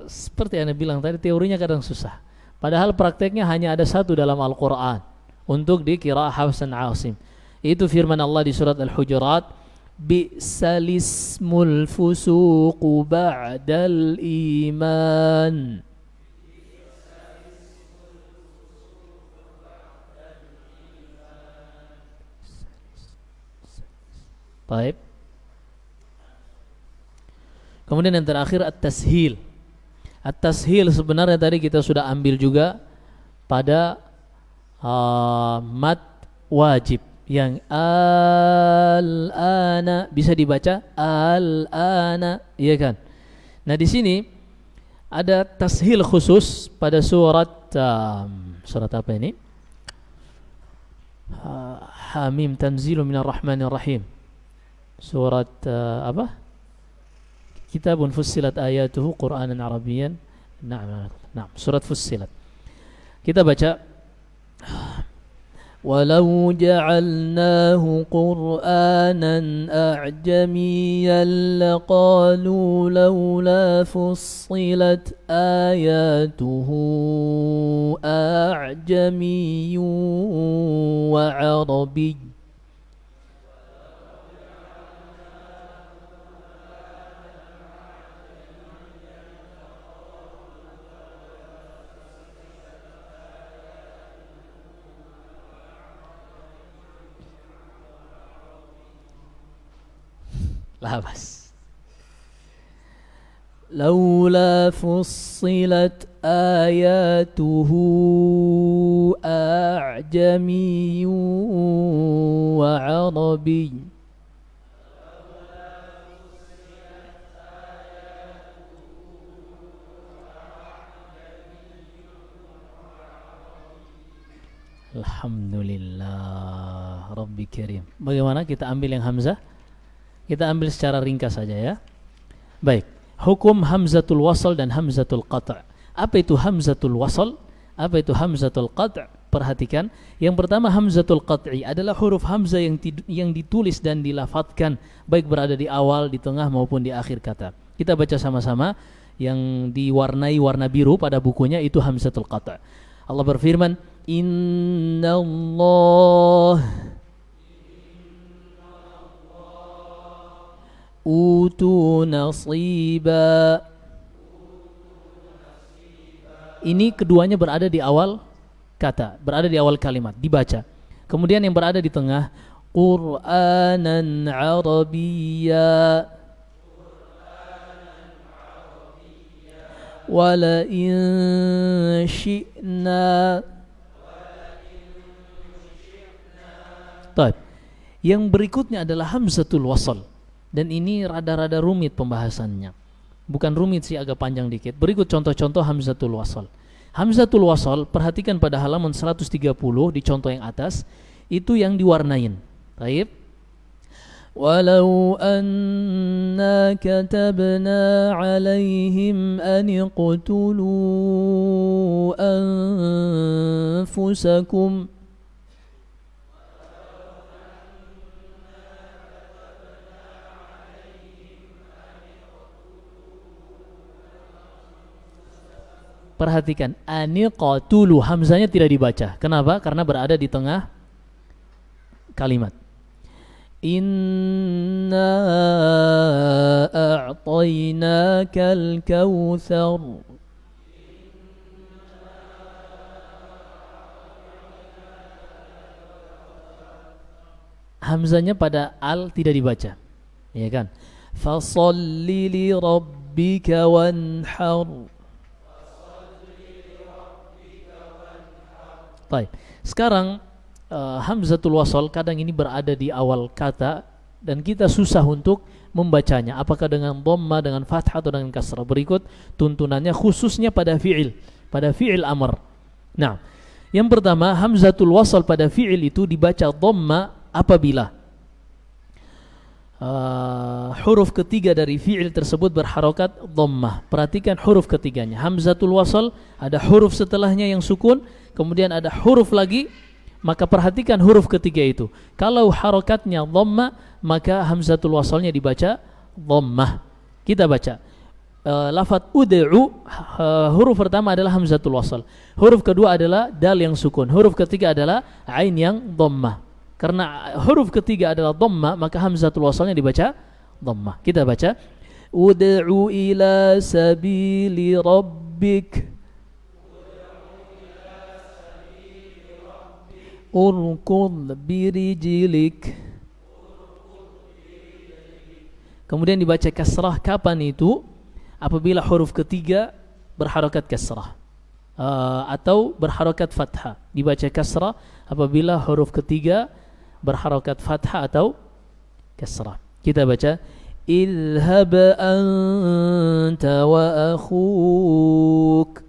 Seperti yang Anda bilang tadi, teorinya kadang susah. Padahal prakteknya hanya ada satu dalam Al-Qur'an untuk di qiraah Hafs dan Asim. Itu firman Allah di surat Al-Hujurat, bi'salismul fusuqu ba'dal iman. Baik. Kemudian yang terakhir at-tashil. At-tashil sebenarnya tadi kita sudah ambil juga pada mad wajib yang al-ana bisa dibaca al-ana, iya kan? Nah, di sini ada tashil khusus pada surat apa ini? Hamim tanzilu minar rahmanir rahim. Surat apa? Kitabun fussilat ayatuhu Qur'anan Arabiyyan. Nah, surat Fussilat. Kita baca walau ja'alnahu Qur'anan a'jamiyyan laqalu laula fussilat ayatuhu a'jamiyyun wa 'arabiyyun. La bas. Laula fussilat ayatuhu a'jamiyyun wa 'arabiy. Alhamdulillah Rabbi Karim. Bagaimana kita ambil yang hamzah? Kita ambil secara ringkas saja ya. Baik, hukum hamzatul wasl dan hamzatul qat'. Apa itu hamzatul wasl? Apa itu hamzatul qat'? Perhatikan, yang pertama hamzatul qat'i adalah huruf hamzah yang ditulis dan dilafadzkan baik berada di awal, di tengah maupun di akhir kata. Kita baca sama-sama yang diwarnai warna biru pada bukunya itu hamzatul qat'. Allah berfirman, Inna Allah utu nasiba. Ini keduanya berada di awal kata, berada di awal kalimat, dibaca. Kemudian yang berada di tengah, Qur'anan Arabiyya. Wala in syi'na. Taib. Yang berikutnya adalah hamzatul wasl, dan ini rada-rada rumit pembahasannya. Bukan rumit sih, agak panjang dikit. Berikut contoh-contoh hamzatul wasl. Hamzatul wasl, perhatikan pada halaman 130 di contoh yang atas, itu yang diwarnain. Taib. Walau anna katabna alaihim an iqtulu anfusakum. Perhatikan, aniqatulu, hamzanya tidak dibaca. Kenapa? Karena berada di tengah kalimat. Inna a'tainakal kautsar. Hamzanya pada al tidak dibaca. Ya kan? Fasholli li rabbika wanhar. Baik. Sekarang hamzatul wasl kadang ini berada di awal kata dan kita susah untuk membacanya. Apakah dengan dhamma, dengan fathah atau dengan kasrah? Berikut tuntunannya khususnya pada fi'il, pada fi'il amr. Nah, yang pertama hamzatul wasl pada fi'il itu dibaca dhamma apabila huruf ketiga dari fi'il tersebut berharokat dhammah. Perhatikan huruf ketiganya. Hamzatul wasl ada huruf setelahnya yang sukun, kemudian ada huruf lagi, maka perhatikan huruf ketiga itu. Kalau harokatnya dhammah, maka hamzatul waslnya dibaca dhammah. Kita baca lafaz ud'u, huruf pertama adalah hamzatul wasl. Huruf kedua adalah dal yang sukun. Huruf ketiga adalah ain yang dhammah. Karena huruf ketiga adalah dhammah, maka hamzatul waslnya dibaca dhammah. Kita baca ud'u ila sabili rabbik. Urkud birijlik. Kemudian dibaca kasrah kapan itu? Apabila huruf ketiga berharokat kasrah atau berharokat fathah. Dibaca kasrah apabila huruf ketiga berharokat fathah atau kasrah. Kita baca idhhab anta wa akhuk.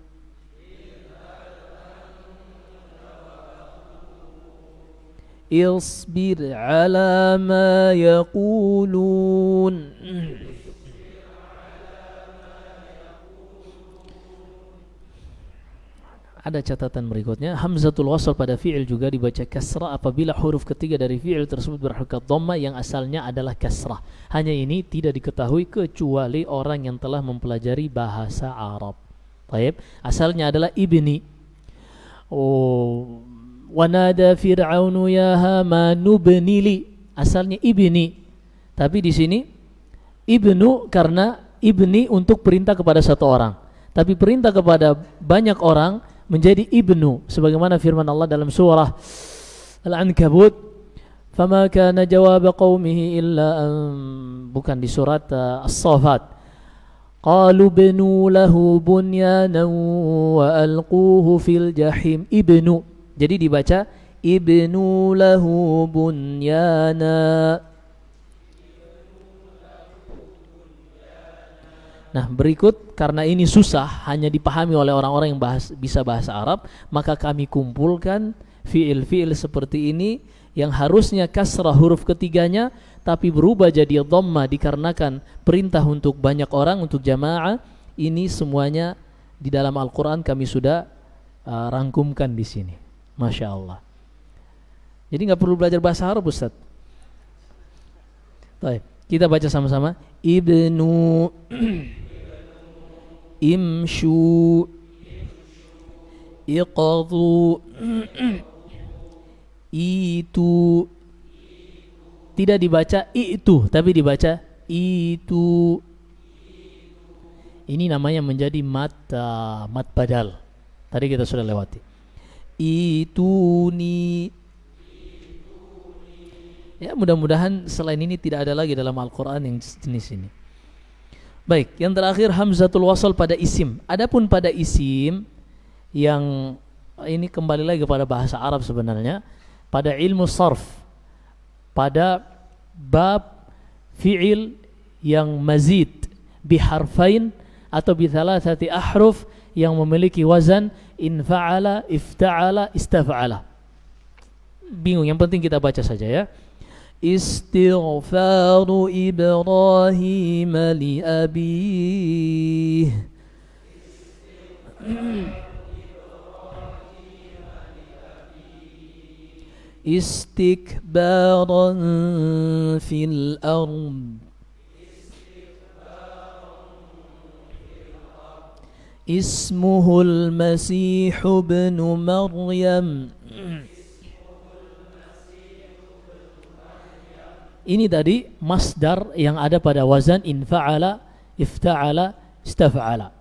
Isbir ala ma yaqulun. Ada catatan berikutnya, hamzatul wasl pada fi'il juga dibaca kasrah apabila huruf ketiga dari fi'il tersebut berharokat dhammah yang asalnya adalah kasrah. Hanya ini tidak diketahui kecuali orang yang telah mempelajari bahasa Arab. Baik, asalnya adalah ibni. Wanada fir'aunu ya hamanu ibnili, asalnya ibni, tapi di sini ibnu karena ibni untuk perintah kepada satu orang, tapi perintah kepada banyak orang menjadi ibnu, sebagaimana firman Allah dalam surah Al-Ankabut, Fama kana jawab qaumihi illa an, bukan di surat As-Saffat. Qalu banu lahu bunyanan wa alquhu fil jahim. Ibnu. Jadi dibaca ibnu lahu bunyana. Nah, berikut karena ini susah hanya dipahami oleh orang-orang yang bisa bahasa Arab, maka kami kumpulkan fiil-fiil seperti ini yang harusnya kasrah huruf ketiganya tapi berubah jadi dhamma dikarenakan perintah untuk banyak orang, untuk jamaah. Ini semuanya di dalam Al-Qur'an kami sudah rangkumkan di sini. Masya Allah. Jadi nggak perlu belajar bahasa Arab, Ustaz. Baik, kita baca sama-sama. Ibnu imshu iqadhu itu. Tidak dibaca itu, tapi dibaca itu. Ini namanya menjadi mat badal. Tadi kita sudah lewati. Ituni. Ya, mudah-mudahan selain ini tidak ada lagi dalam Al-Quran yang jenis ini. Baik, yang terakhir hamzatul wasal pada isim. Adapun pada isim yang ini kembali lagi kepada bahasa Arab sebenarnya, pada ilmu sarf, pada bab fi'il yang mazid biharfain atau bi thalathati ahruf yang memiliki wazan infa'ala, ifta'ala, istaf'ala. Bingung, yang penting kita baca saja ya. Istighfaru Ibrahim li abih. Istikbaran fil ard. Ismuhul Masih ibn Maryam. Ini tadi masdar yang ada pada wazan infa'ala, ifta'ala, istaf'ala.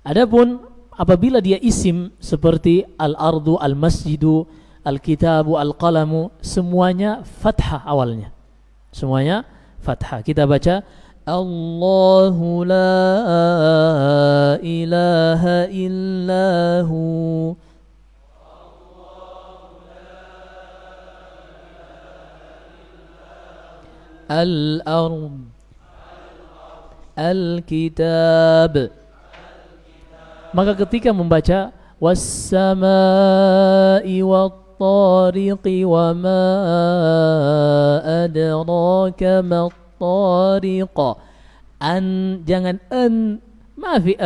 Adapun apabila dia isim seperti al-ardu, al-masjidu, al-kitabu, al-qalamu, semuanya fathah awalnya. Semuanya fathah. Kita baca Allahu la ilaha illahu. Al-ard, al-kitab. Maka ketika membaca was-samaa'i wat-tariqi wa ma adraka mat-tariq, jangan maafi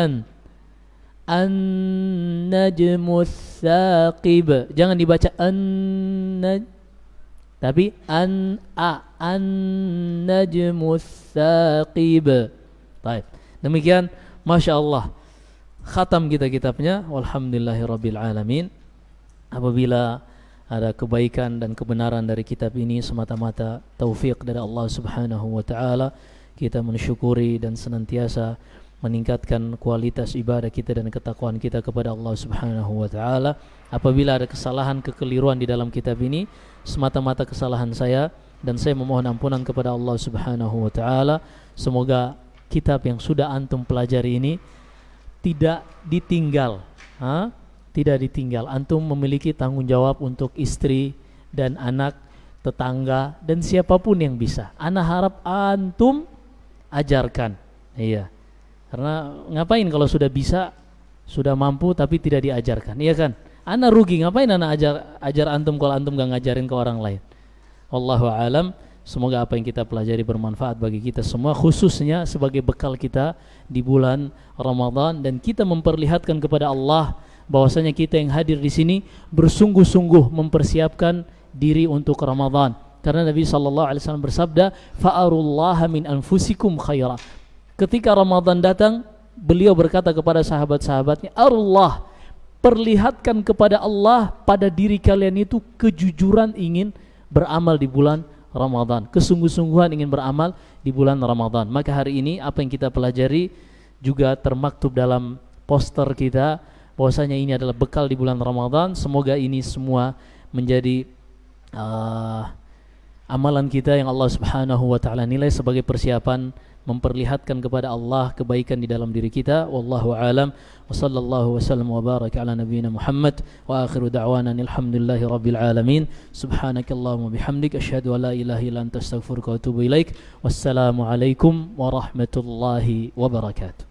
an-najmu tsaqib, jangan dibaca tapi an-najmu tsaqib. Baik. Demikian, Masya Allah, khatam kita kitabnya. Walhamdulillahirabbil alamin. Apabila ada kebaikan dan kebenaran dari kitab ini semata-mata taufik dari Allah Subhanahu wa taala, kita mensyukuri dan senantiasa meningkatkan kualitas ibadah kita dan ketakwaan kita kepada Allah Subhanahu wa taala. Apabila ada kesalahan, kekeliruan di dalam kitab ini, semata-mata kesalahan saya, dan saya memohon ampunan kepada Allah Subhanahu wa taala. Semoga kitab yang sudah antum pelajari ini tidak ditinggal, tidak ditinggal. Antum memiliki tanggung jawab untuk istri dan anak, tetangga, dan siapapun yang bisa. Ana harap antum ajarkan. Iya. Karena ngapain kalau sudah bisa, sudah mampu tapi tidak diajarkan, iya kan? Ana rugi, ngapain ana ajar antum kalau antum gak ngajarin ke orang lain. Wallahu alam. Semoga apa yang kita pelajari bermanfaat bagi kita semua, khususnya sebagai bekal kita di bulan Ramadan, dan kita memperlihatkan kepada Allah bahwasanya kita yang hadir di sini bersungguh-sungguh mempersiapkan diri untuk Ramadan. Karena Nabi SAW bersabda, fa'arullaha min anfusikum khaira. Ketika Ramadan datang, beliau berkata kepada sahabat-sahabatnya, Allah, perlihatkan kepada Allah pada diri kalian itu kejujuran ingin beramal di bulan Ramadan, kesungguh-sungguhan ingin beramal di bulan Ramadan. Maka hari ini apa yang kita pelajari juga termaktub dalam poster kita, bahwasanya ini adalah bekal di bulan Ramadan. Semoga ini semua menjadi amalan kita yang Allah Subhanahu wa taala nilai sebagai persiapan memperlihatkan kepada Allah kebaikan di dalam diri kita. Wallahu alam, wa sallallahu wasallam wa baraka ala nabiyyina Muhammad, wa akhiru da'wana alhamdulillahi rabbil alamin. Subhanakallahumma bihamdik asyhadu an la ilaha illa anta astaghfiruka wa atubu ilaik. Wassalamu alaikum warahmatullahi wabarakatuh.